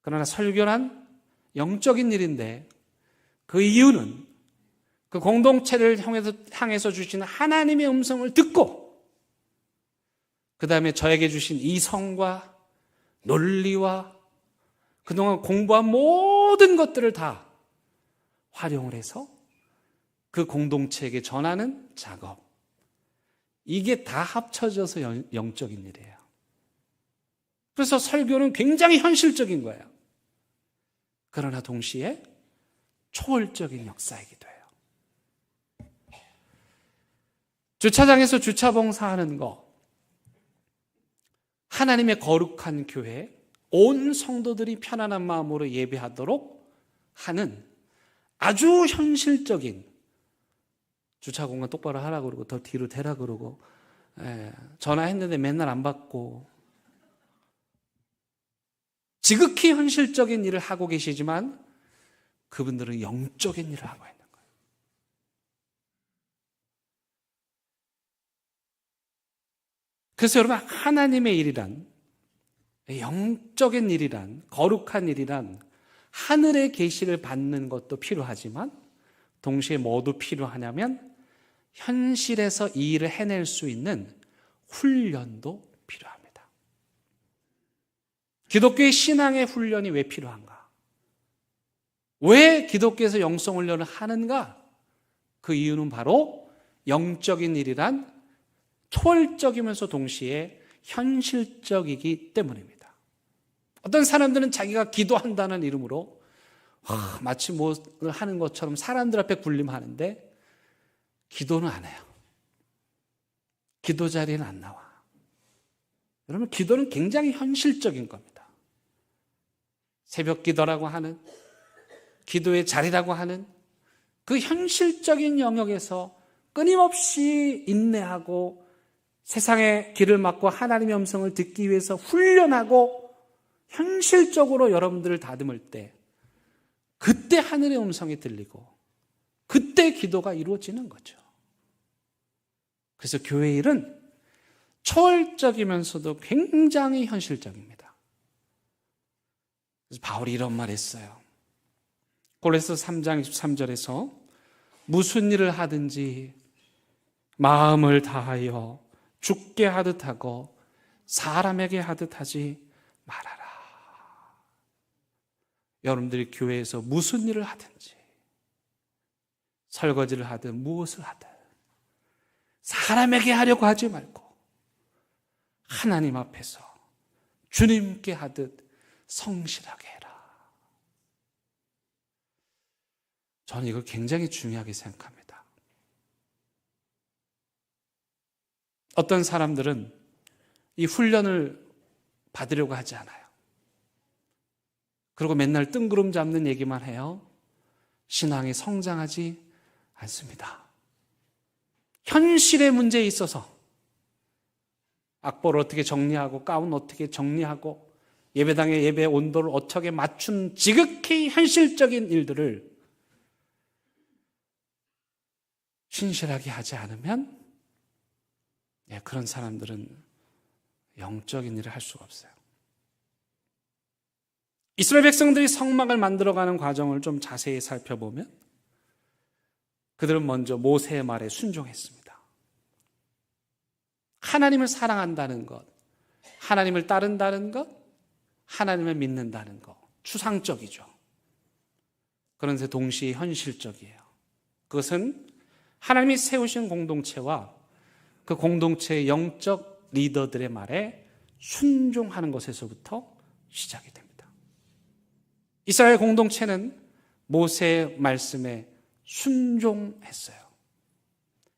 그러나 설교란 영적인 일인데 그 이유는 그 공동체를 향해서 주시는 하나님의 음성을 듣고 그 다음에 저에게 주신 이성과 논리와 그동안 공부한 모든 것들을 다 활용을 해서 그 공동체에게 전하는 작업. 이게 다 합쳐져서 영적인 일이에요. 그래서 설교는 굉장히 현실적인 거예요. 그러나 동시에 초월적인 역사이기도 해요. 주차장에서 주차 봉사하는 거, 하나님의 거룩한 교회, 온 성도들이 편안한 마음으로 예배하도록 하는 아주 현실적인, 주차 공간 똑바로 하라고 그러고 더 뒤로 대라 그러고 전화했는데 맨날 안 받고 지극히 현실적인 일을 하고 계시지만 그분들은 영적인 일을 하고 있는 거예요. 그래서 여러분, 하나님의 일이란, 영적인 일이란, 거룩한 일이란 하늘의 계시를 받는 것도 필요하지만 동시에 뭐도 필요하냐면 현실에서 이 일을 해낼 수 있는 훈련도 필요합니다. 기독교의 신앙의 훈련이 왜 필요한가? 왜 기독교에서 영성 훈련을 하는가? 그 이유는 바로 영적인 일이란 초월적이면서 동시에 현실적이기 때문입니다. 어떤 사람들은 자기가 기도한다는 이름으로 마치 뭘 하는 것처럼 사람들 앞에 군림하는데 기도는 안 해요. 기도 자리에는 안 나와. 여러분, 기도는 굉장히 현실적인 겁니다. 새벽 기도라고 하는, 기도의 자리라고 하는 그 현실적인 영역에서 끊임없이 인내하고 세상의 길을 막고 하나님의 음성을 듣기 위해서 훈련하고 현실적으로 여러분들을 다듬을 때 그때 하늘의 음성이 들리고 그때 기도가 이루어지는 거죠. 그래서 교회 일은 초월적이면서도 굉장히 현실적입니다. 그래서 바울이 이런 말 했어요. 골로새 3장 23절에서 무슨 일을 하든지 마음을 다하여 죽게 하듯 하고 사람에게 하듯 하지 말아라. 여러분들이 교회에서 무슨 일을 하든지 설거지를 하든 무엇을 하든 사람에게 하려고 하지 말고 하나님 앞에서 주님께 하듯 성실하게 해라. 저는 이걸 굉장히 중요하게 생각합니다. 어떤 사람들은 이 훈련을 받으려고 하지 않아요. 그리고 맨날 뜬구름 잡는 얘기만 해요. 신앙이 성장하지 않습니다. 현실의 문제에 있어서 악보를 어떻게 정리하고 가운 어떻게 정리하고 예배당의 예배 온도를 어떻게 맞춘 지극히 현실적인 일들을 신실하게 하지 않으면 그런 사람들은 영적인 일을 할 수가 없어요. 이스라엘 백성들이 성막을 만들어가는 과정을 좀 자세히 살펴보면 그들은 먼저 모세의 말에 순종했습니다. 하나님을 사랑한다는 것, 하나님을 따른다는 것, 하나님을 믿는다는 것, 추상적이죠. 그런데 동시에 현실적이에요. 그것은 하나님이 세우신 공동체와 그 공동체의 영적 리더들의 말에 순종하는 것에서부터 시작이 됩니다. 이스라엘 공동체는 모세의 말씀에 순종했어요.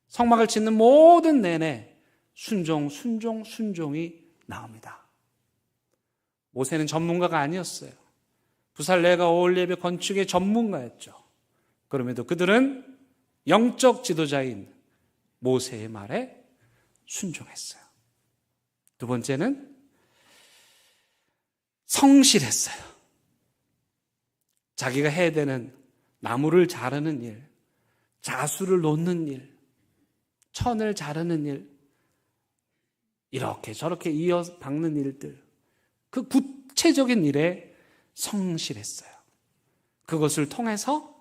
성막을 짓는 모든 내내 순종이 나옵니다. 모세는 전문가가 아니었어요. 부살레가 오홀예배 건축의 전문가였죠. 그럼에도 그들은 영적 지도자인 모세의 말에 순종했어요. 두 번째는 성실했어요. 자기가 해야 되는 나무를 자르는 일, 자수를 놓는 일, 천을 자르는 일, 이렇게 저렇게 이어 박는 일들, 그 구체적인 일에 성실했어요. 그것을 통해서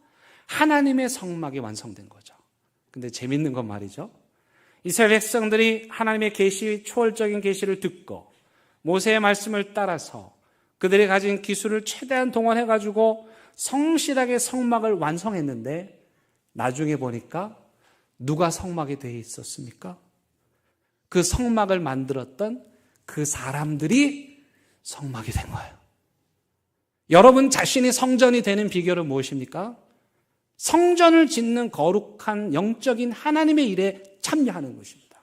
하나님의 성막이 완성된 거죠. 근데 재밌는 건 말이죠. 이스라엘 백성들이 하나님의 계시, 초월적인 계시를 듣고 모세의 말씀을 따라서 그들이 가진 기술을 최대한 동원해가지고 성실하게 성막을 완성했는데 나중에 보니까 누가 성막이 되어 있었습니까? 그 성막을 만들었던 그 사람들이 성막이 된 거예요. 여러분 자신이 성전이 되는 비결은 무엇입니까? 성전을 짓는 거룩한 영적인 하나님의 일에 참여하는 것입니다.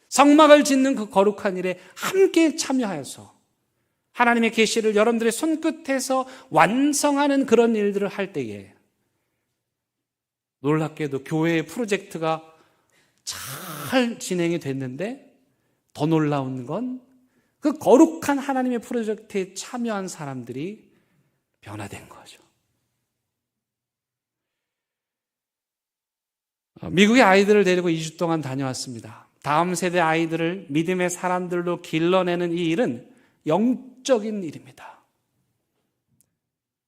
성막을 짓는 그 거룩한 일에 함께 참여하여서 하나님의 계시를 여러분들의 손끝에서 완성하는 그런 일들을 할 때에 놀랍게도 교회의 프로젝트가 잘 진행이 됐는데 더 놀라운 건 그 거룩한 하나님의 프로젝트에 참여한 사람들이 변화된 거죠. 미국의 아이들을 데리고 2주 동안 다녀왔습니다. 다음 세대 아이들을 믿음의 사람들로 길러내는 이 일은 영적인 일입니다.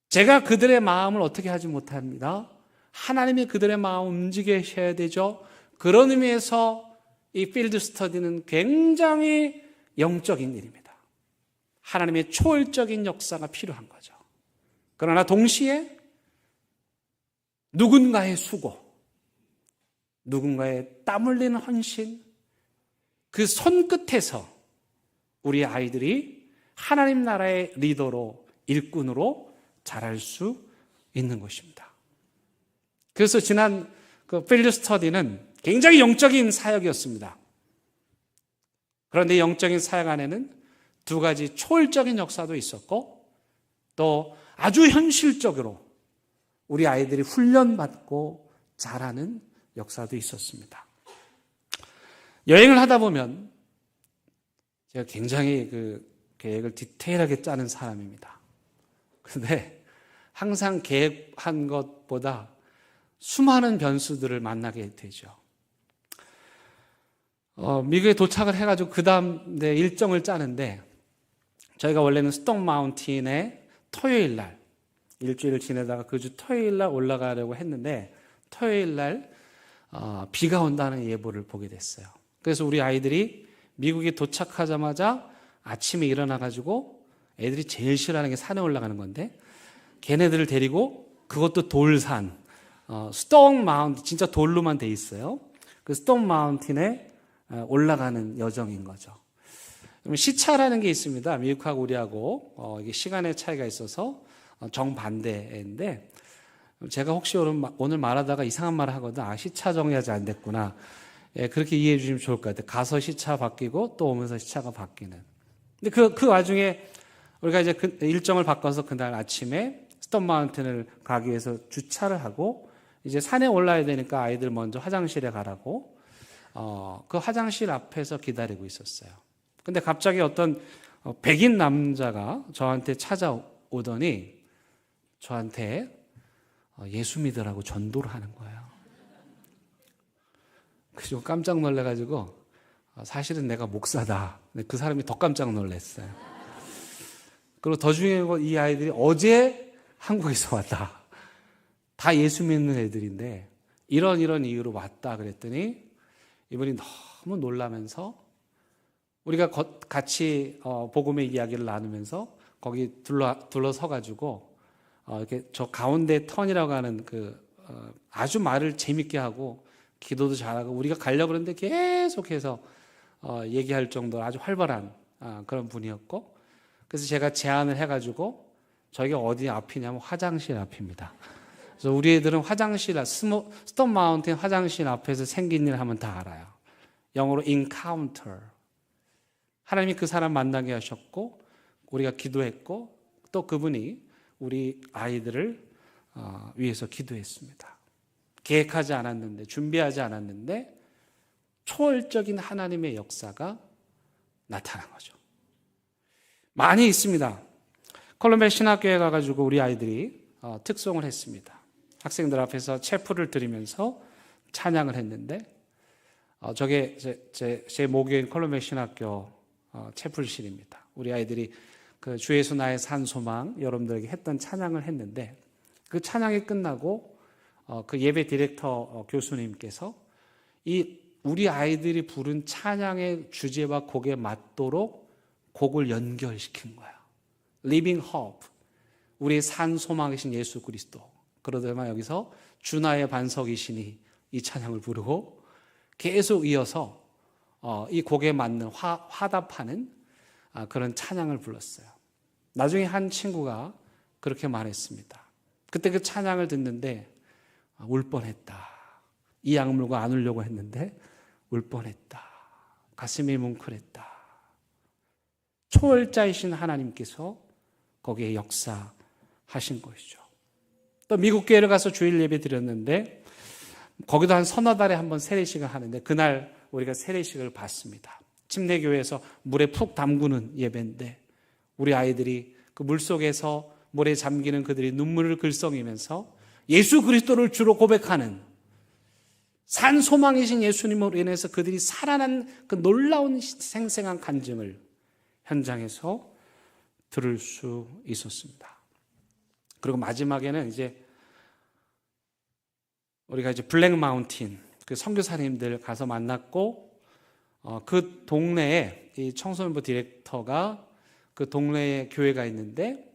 제가 그들의 마음을 어떻게 하지 못합니다. 하나님이 그들의 마음을 움직이셔야 되죠. 그런 의미에서 이 필드 스터디는 굉장히 영적인 일입니다. 하나님의 초월적인 역사가 필요한 거죠. 그러나 동시에 누군가의 수고, 누군가의 땀 흘리는 헌신, 그 손끝에서 우리 아이들이 하나님 나라의 리더로, 일꾼으로 자랄 수 있는 것입니다. 그래서 지난 그 필드 스터디는 굉장히 영적인 사역이었습니다. 그런데 영적인 사역 안에는 두 가지 초월적인 역사도 있었고 또 아주 현실적으로 우리 아이들이 훈련받고 자라는 역사도 있었습니다. 여행을 하다 보면 제가 굉장히 그 계획을 디테일하게 짜는 사람입니다. 그런데 항상 계획한 것보다 수많은 변수들을 만나게 되죠. 미국에 도착을 해가지고 그 다음 내 일정을 짜는데 저희가 원래는 스톤 마운틴에 토요일 날 일주일을 지내다가 그 주 토요일 날 올라가려고 했는데 토요일 날 비가 온다는 예보를 보게 됐어요. 그래서 우리 아이들이 미국에 도착하자마자 아침에 일어나가지고 애들이 제일 싫어하는 게 산에 올라가는 건데 걔네들을 데리고 그것도 돌산 스톤 마운틴 진짜 돌로만 돼 있어요. 그 스톤 마운틴에 올라가는 여정인 거죠. 시차라는 게 있습니다. 미국하고 우리하고 이게 시간의 차이가 있어서 정반대인데 제가 혹시 오늘 말하다가 이상한 말을 하거든. 시차 정리 아직 안 됐구나. 그렇게 이해해 주시면 좋을 것 같아요. 가서 시차 바뀌고 또 오면서 시차가 바뀌는. 근데 그 와중에 우리가 이제 그 일정을 바꿔서 그날 아침에 스톤 마운틴을 가기 위해서 주차를 하고 이제 산에 올라야 되니까 아이들 먼저 화장실에 가라고 그 화장실 앞에서 기다리고 있었어요. 근데 갑자기 어떤 백인 남자가 저한테 찾아오더니 저한테 예수 믿으라고 전도를 하는 거예요. 그래서 깜짝 놀라가지고 사실은 내가 목사다. 근데 그 사람이 더 깜짝 놀랐어요. 그리고 더 중요한 건 이 아이들이 어제 한국에서 왔다. 다 예수 믿는 애들인데 이런 이유로 왔다 그랬더니 이분이 너무 놀라면서 우리가 같이 복음의 이야기를 나누면서 거기 둘러서가지고 이렇게 저 가운데 턴이라고 하는 아주 말을 재밌게 하고 기도도 잘하고 우리가 가려고 그러는데 계속해서 얘기할 정도로 아주 활발한 그런 분이었고 그래서 제가 제안을 해가지고 저희가 어디 앞이냐면 화장실 앞입니다. 그래서 우리 애들은 화장실 스톤 마운틴 화장실 앞에서 생긴 일 하면 다 알아요. 영어로 encounter. 하나님이 그 사람 만나게 하셨고 우리가 기도했고 또 그분이 우리 아이들을 위해서 기도했습니다. 계획하지 않았는데 준비하지 않았는데 초월적인 하나님의 역사가 나타난 거죠. 많이 있습니다. 콜롬비아 신학교에 가가지고 우리 아이들이 특송을 했습니다. 학생들 앞에서 체프를 드리면서 찬양을 했는데 저게 제 목요일 콜롬비아 신학교 채플실입니다. 우리 아이들이 그 주 예수 나의 산 소망 여러분들에게 했던 찬양을 했는데 그 찬양이 끝나고 그 예배 디렉터 교수님께서 우리 아이들이 부른 찬양의 주제와 곡에 맞도록 곡을 연결시킨 거야. Living Hope, 우리의 산 소망이신 예수 그리스도. 그러더만 여기서 주나의 반석이시니 이 찬양을 부르고 계속 이어서 이 곡에 맞는 화답하는 그런 찬양을 불렀어요. 나중에 한 친구가 그렇게 말했습니다. 그때 그 찬양을 듣는데 울 뻔했다. 이 악물고 안 울려고 했는데 울 뻔했다. 가슴이 뭉클했다. 초월자이신 하나님께서 거기에 역사하신 것이죠. 또 미국 교회를 가서 주일 예배 드렸는데 거기도 한 서너 달에 한 번 세례식을 하는데 그날 우리가 세례식을 받습니다. 침례교회에서 물에 푹 담그는 예배인데 우리 아이들이 그 물속에서 물에 잠기는 그들이 눈물을 글썽이면서 예수 그리스도를 주로 고백하는 산 소망이신 예수님으로 인해서 그들이 살아난 그 놀라운 생생한 간증을 현장에서 들을 수 있었습니다. 그리고 마지막에는 우리가 블랙 마운틴 그 선교사님들 가서 만났고 그 동네에 이 청소년부 디렉터가 그 동네에 교회가 있는데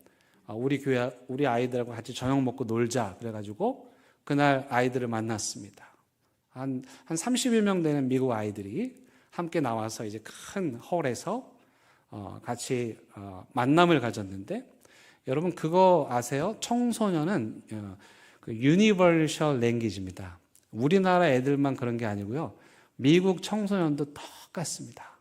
우리 아이들하고 같이 저녁 먹고 놀자 그래가지고 그날 아이들을 만났습니다. 한 30여 명 되는 미국 아이들이 함께 나와서 이제 큰 홀에서 같이 만남을 가졌는데 여러분 그거 아세요? 청소년은 그 유니버셜 랭귀지입니다. 우리나라 애들만 그런 게 아니고요. 미국 청소년도 똑같습니다.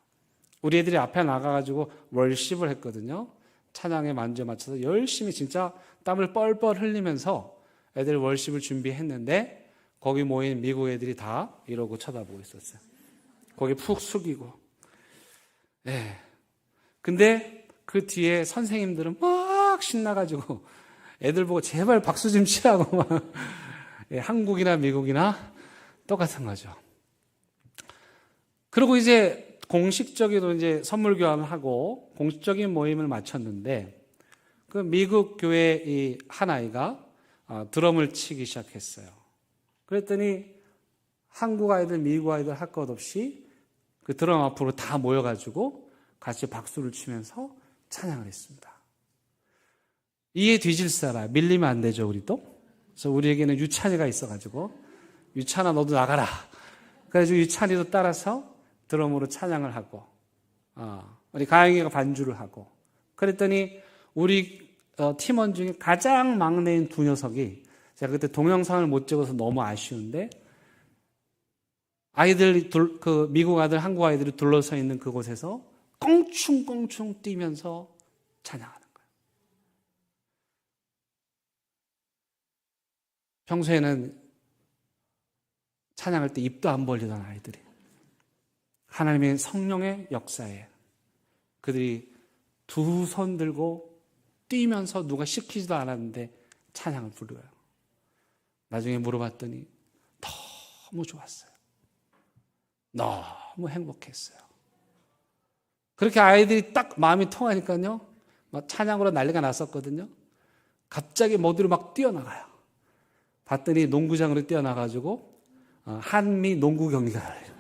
우리 애들이 앞에 나가가지고 월십을 했거든요. 찬양에 만주에 맞춰서 열심히 진짜 땀을 뻘뻘 흘리면서 애들 월십을 준비했는데 거기 모인 미국 애들이 다 이러고 쳐다보고 있었어요. 거기 푹 숙이고. 네. 근데 그 뒤에 선생님들은 막 신나가지고 애들 보고 제발 박수 좀 치라고 막 한국이나 미국이나 똑같은 거죠. 그리고 이제 공식적으로 이제 선물 교환을 하고 공식적인 모임을 마쳤는데 그 미국 교회 이 한 아이가 드럼을 치기 시작했어요. 그랬더니 한국 아이들, 미국 아이들 할 것 없이 그 드럼 앞으로 다 모여가지고 같이 박수를 치면서 찬양을 했습니다. 이에 뒤질 사람, 밀리면 안 되죠, 우리도. 그래서 우리에게는 유찬이가 있어가지고 유찬아 너도 나가라. 그래가지고 유찬이도 따라서 드럼으로 찬양을 하고 우리 가영이가 반주를 하고 그랬더니 우리 팀원 중에 가장 막내인 두 녀석이 제가 그때 동영상을 못 찍어서 너무 아쉬운데 아이들 그 미국 아들 한국 아이들이 둘러서 있는 그곳에서 껑충껑충 뛰면서 찬양하는 거예요. 평소에는 찬양할 때 입도 안 벌리던 아이들이 하나님의 성령의 역사에 그들이 두 손 들고 뛰면서 누가 시키지도 않았는데 찬양을 부르어요. 나중에 물어봤더니 너무 좋았어요. 너무 행복했어요. 그렇게 아이들이 딱 마음이 통하니까요. 막 찬양으로 난리가 났었거든요. 갑자기 모두로 막 뛰어나가요. 봤더니 농구장으로 뛰어나가지고 한미 농구 경기가 열려요.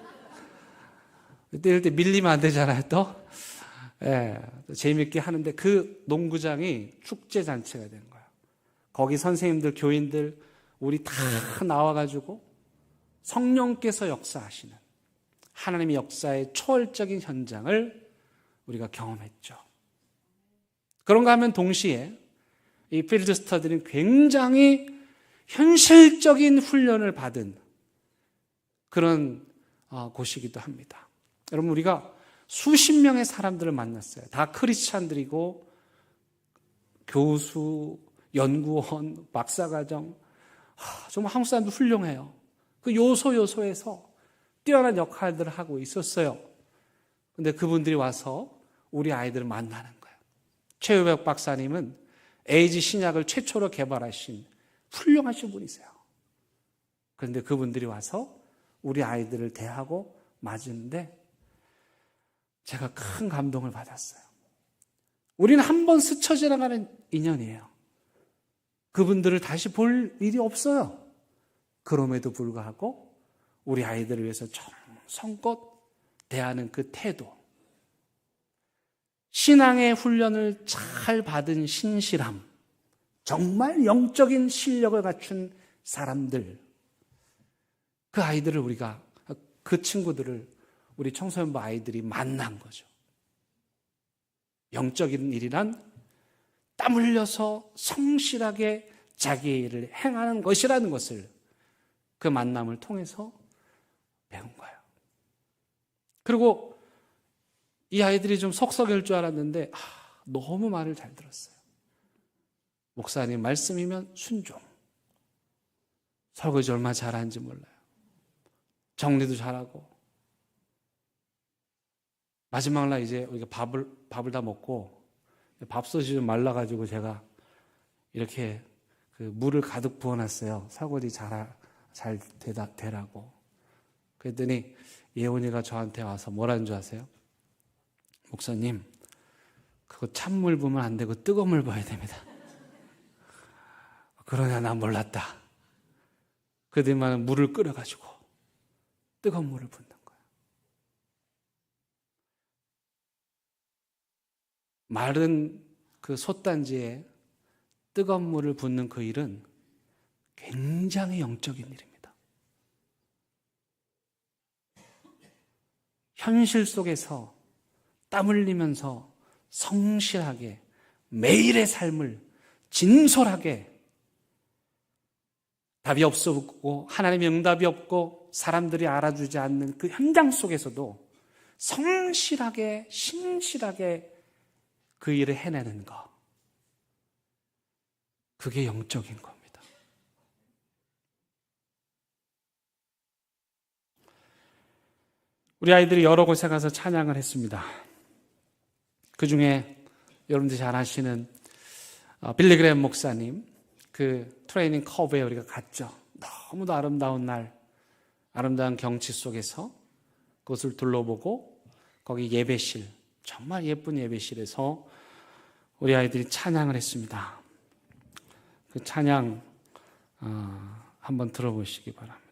이럴 때 밀리면 안 되잖아요, 또. 예, 재미있게 하는데 그 농구장이 축제잔치가 된 거예요. 거기 선생님들, 교인들, 우리 다 나와가지고 성령께서 역사하시는 하나님의 역사의 초월적인 현장을 우리가 경험했죠. 그런가 하면 동시에 이 필드 스터디는 굉장히 현실적인 훈련을 받은 그런 곳이기도 합니다. 여러분 우리가 수십 명의 사람들을 만났어요. 다 크리스찬들이고 교수, 연구원, 박사과정 정말 한국 사람도 훌륭해요. 그 요소에서 뛰어난 역할들을 하고 있었어요. 근데 그분들이 와서 우리 아이들을 만나는 거예요. 최우백 박사님은 에이즈 신약을 최초로 개발하신 훌륭하신 분이세요. 그런데 그분들이 와서 우리 아이들을 대하고 맞으는데 제가 큰 감동을 받았어요. 우리는 한 번 스쳐 지나가는 인연이에요. 그분들을 다시 볼 일이 없어요. 그럼에도 불구하고 우리 아이들을 위해서 정성껏 대하는 그 태도, 신앙의 훈련을 잘 받은 신실함, 정말 영적인 실력을 갖춘 사람들, 그 아이들을 우리가, 그 친구들을 우리 청소년부 아이들이 만난 거죠. 영적인 일이란 땀 흘려서 성실하게 자기의 일을 행하는 것이라는 것을 그 만남을 통해서 배운 거예요. 그리고 이 아이들이 좀 속썩일 줄 알았는데 너무 말을 잘 들었어요. 목사님 말씀이면 순종. 설거지 얼마나 잘하는지 몰라요. 정리도 잘하고. 마지막 날 이제 우리가 밥을 다 먹고 밥솥이 좀 말라가지고 제가 이렇게 그 물을 가득 부어놨어요. 설거지 잘 되라고. 그랬더니 예원이가 저한테 와서 뭐라는 줄 아세요? 목사님, 그거 찬물 부으면 안 되고 뜨거운 물 부어야 됩니다. 그러냐, 난 몰랐다. 그들만 물을 끓여가지고 뜨거운 물을 붓는 거예요. 마른 그 솥단지에 뜨거운 물을 붓는 그 일은 굉장히 영적인 일입니다. 현실 속에서 땀 흘리면서 성실하게 매일의 삶을 진솔하게, 답이 없었고 하나님의 응답이 없고 사람들이 알아주지 않는 그 현장 속에서도 성실하게 신실하게 그 일을 해내는 것, 그게 영적인 겁니다. 우리 아이들이 여러 곳에 가서 찬양을 했습니다. 그 중에 여러분들이 잘 아시는 빌리 그레엄 목사님 그 트레이닝 커브에 우리가 갔죠. 너무도 아름다운 날, 아름다운 경치 속에서 그것을 둘러보고 거기 예배실, 정말 예쁜 예배실에서 우리 아이들이 찬양을 했습니다. 그 찬양 한번 들어보시기 바랍니다.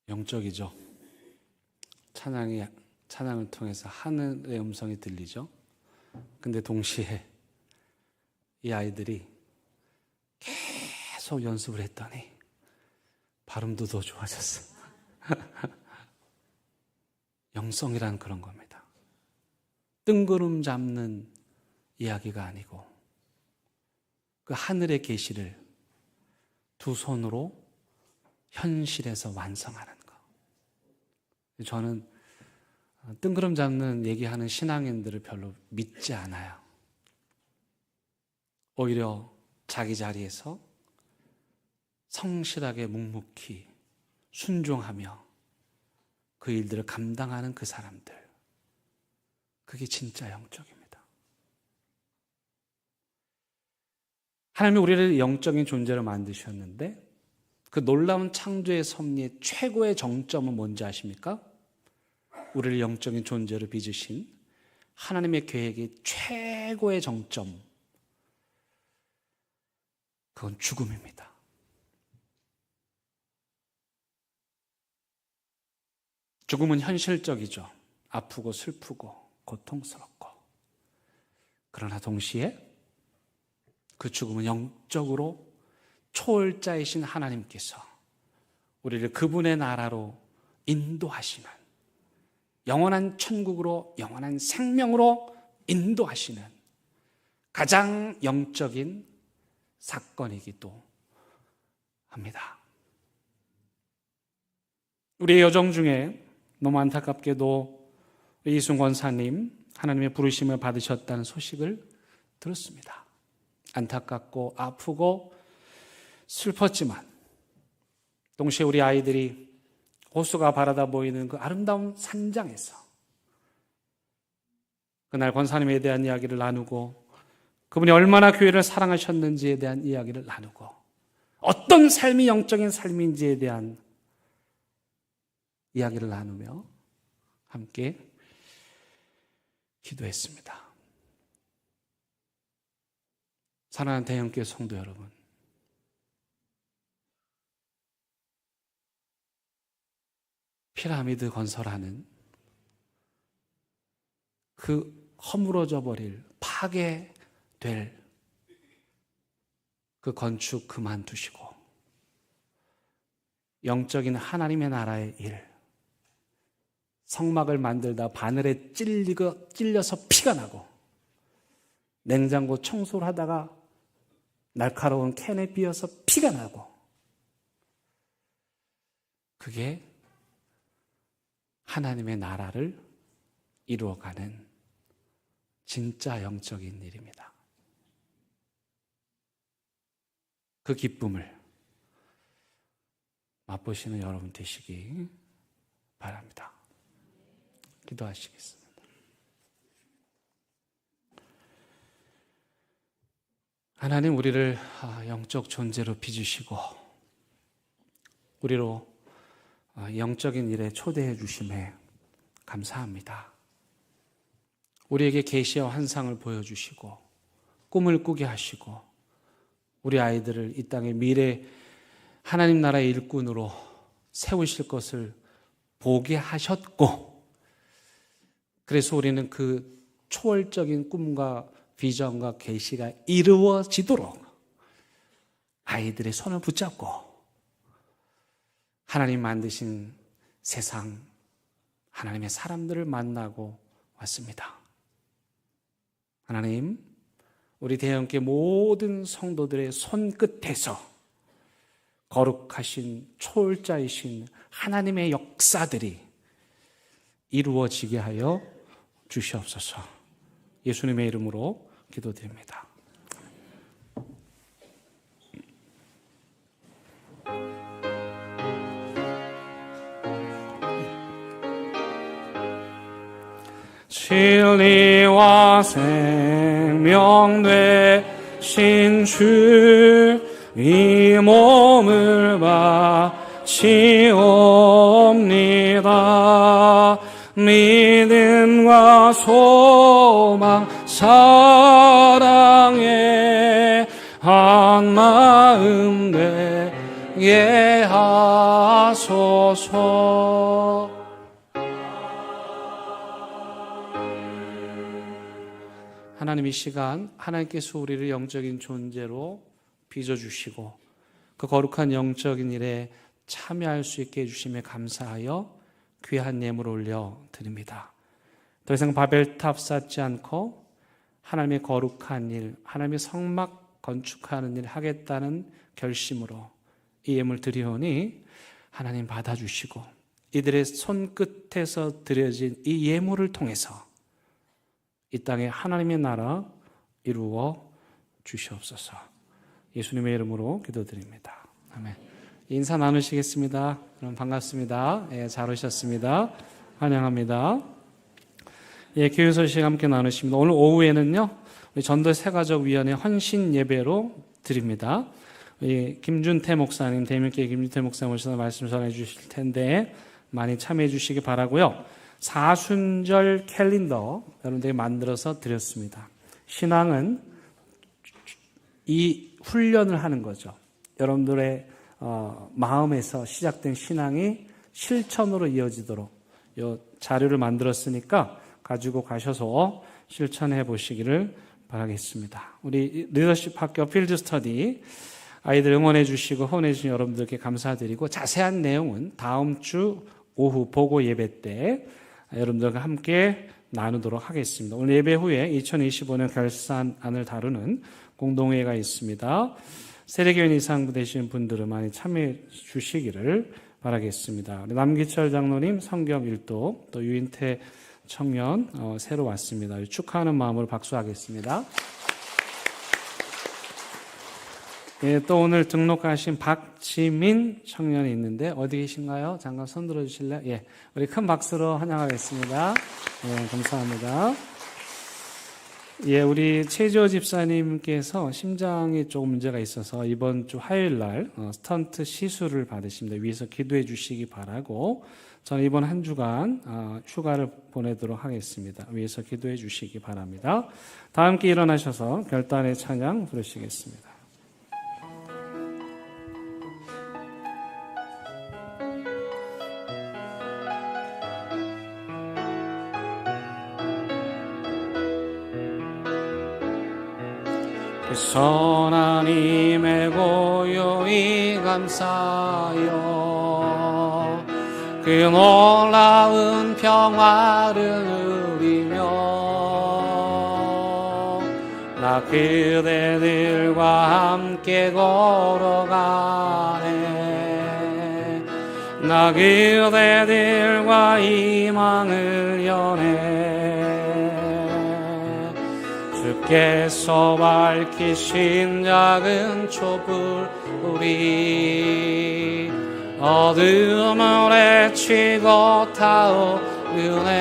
영적이죠. 찬양을 통해서 하늘의 음성이 들리죠. 근데 동시에 이 아이들이 계속 연습을 했더니 발음도 더 좋아졌어요. 영성이란 그런 겁니다. 뜬구름 잡는 이야기가 아니고 그 하늘의 계시를 두 손으로 현실에서 완성하는 것. 저는 뜬구름 잡는 얘기하는 신앙인들을 별로 믿지 않아요. 오히려 자기 자리에서 성실하게 묵묵히 순종하며 그 일들을 감당하는 그 사람들, 그게 진짜 영적입니다. 하나님이 우리를 영적인 존재로 만드셨는데 그 놀라운 창조의 섭리의 최고의 정점은 뭔지 아십니까? 우리를 영적인 존재로 빚으신 하나님의 계획의 최고의 정점, 그건 죽음입니다. 죽음은 현실적이죠. 아프고 슬프고 고통스럽고. 그러나 동시에 그 죽음은 영적으로 초월자이신 하나님께서 우리를 그분의 나라로 인도하시는, 영원한 천국으로, 영원한 생명으로 인도하시는 가장 영적인 사건이기도 합니다. 우리의 여정 중에 너무 안타깝게도 이순 권사님 하나님의 부르심을 받으셨다는 소식을 들었습니다. 안타깝고 아프고 슬펐지만 동시에 우리 아이들이 호수가 바라다 보이는 그 아름다운 산장에서 그날 권사님에 대한 이야기를 나누고 그분이 얼마나 교회를 사랑하셨는지에 대한 이야기를 나누고 어떤 삶이 영적인 삶인지에 대한 이야기를 나누며 함께 기도했습니다. 사랑하는 대형교회 성도 여러분, 피라미드 건설하는 그 허물어져 버릴, 파괴될 그 건축 그만두시고 영적인 하나님의 나라의 일, 성막을 만들다 바늘에 찔려서 피가 나고 냉장고 청소를 하다가 날카로운 캔에 삐어서 피가 나고, 그게 하나님의 나라를 이루어가는 진짜 영적인 일입니다. 그 기쁨을 맛보시는 여러분 되시기 바랍니다. 기도하시겠습니다. 하나님, 우리를 영적 존재로 빚으시고 우리로 영적인 일에 초대해 주심에 감사합니다. 우리에게 계시와 환상을 보여주시고 꿈을 꾸게 하시고 우리 아이들을 이 땅의 미래 하나님 나라의 일꾼으로 세우실 것을 보게 하셨고, 그래서 우리는 그 초월적인 꿈과 비전과 계시가 이루어지도록 아이들의 손을 붙잡고 하나님 만드신 세상, 하나님의 사람들을 만나고 왔습니다. 하나님, 우리 대형교회 모든 성도들의 손끝에서 거룩하신 초월자이신 하나님의 역사들이 이루어지게 하여 주시옵소서. 예수님의 이름으로 기도드립니다. 진리와 생명 되신 주, 이 몸을 바치옵니다. 믿음과 소망 사랑에 한 마음 되게 하소서. 하나님, 이 시간 하나님께서 우리를 영적인 존재로 빚어주시고 그 거룩한 영적인 일에 참여할 수 있게 해주심에 감사하여 귀한 예물을 올려드립니다. 더 이상 바벨탑 쌓지 않고 하나님의 거룩한 일, 하나님의 성막 건축하는 일을 하겠다는 결심으로 이 예물 드리오니 하나님 받아주시고 이들의 손끝에서 드려진 이 예물을 통해서 이 땅에 하나님의 나라 이루어 주시옵소서. 예수님의 이름으로 기도드립니다. 아멘. 인사 나누시겠습니다. 그럼 반갑습니다. 예, 잘 오셨습니다. 환영합니다. 예, 교회 소식 함께 나누십니다. 오늘 오후에는요, 우리 전도 세가족위원회 헌신 예배로 드립니다. 김준태 목사님, 대명교회 김준태 목사님 오셔서 말씀 전해 주실 텐데 많이 참여해 주시기 바라고요. 사순절 캘린더 여러분들이 만들어서 드렸습니다. 신앙은 이 훈련을 하는 거죠. 여러분들의 마음에서 시작된 신앙이 실천으로 이어지도록 이 자료를 만들었으니까 가지고 가셔서 실천해 보시기를 바라겠습니다. 우리 리더십 학교 필드 스터디 아이들 응원해 주시고 후원해 주신 여러분들께 감사드리고 자세한 내용은 다음 주 오후 보고 예배 때 여러분들과 함께 나누도록 하겠습니다. 오늘 예배 후에 2025년 결산안을 다루는 공동회의가 있습니다. 세례교인 이상부 되시는 분들은 많이 참여해 주시기를 바라겠습니다. 남기철 장로님 성경 1도 또 유인태 청년 새로 왔습니다. 축하하는 마음으로 박수하겠습니다. 예, 또 오늘 등록하신 박지민 청년이 있는데 어디 계신가요? 잠깐 손 들어주실래요? 예, 우리 큰 박수로 환영하겠습니다. 예, 감사합니다. 예, 우리 최지호 집사님께서 심장에 조금 문제가 있어서 이번 주 화요일 날 스턴트 시술을 받으십니다. 위에서 기도해 주시기 바라고 저는 이번 한 주간 휴가를 보내도록 하겠습니다. 위에서 기도해 주시기 바랍니다. 다 함께 일어나셔서 결단의 찬양 부르시겠습니다. 선하님의 고요히 감사하여 그 놀라운 평화를 누리며 나 그대들과 함께 걸어가네. 나 그대들과 희망을 여네. 주께서 밝히신 작은 촛불 우리 어둠을 헤치고 타오르네.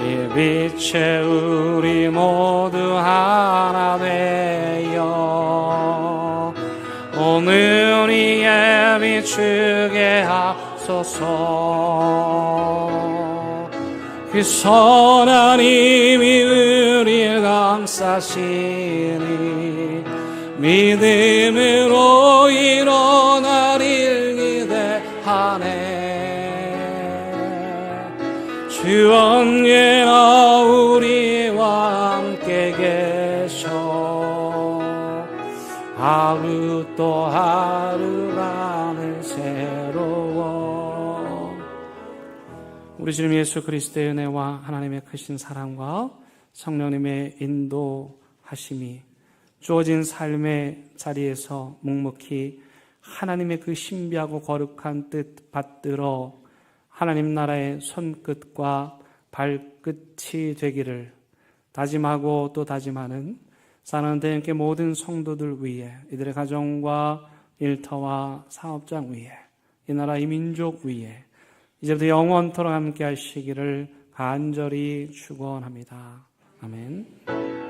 이 빛에 우리 모두 하나 되어 오늘 이에 비추게 하소서. 그 선한 힘이 우리를 감싸시니 믿음으로 일어나릴 기대하네. 주 언제나 우리와 함께 계셔 하루 또 하루가 늘 새로워. 우리 주님 예수 그리스도의 은혜와 하나님의 크신 사랑과 성령님의 인도하심이 주어진 삶의 자리에서 묵묵히 하나님의 그 신비하고 거룩한 뜻 받들어 하나님 나라의 손끝과 발끝이 되기를 다짐하고 또 다짐하는 사랑하는 대형교회 모든 성도들 위해 이들의 가정과 일터와 사업장 위에 이 나라 이 민족 위에 이제부터 영원토록 함께 하시기를 간절히 축원합니다. 아멘.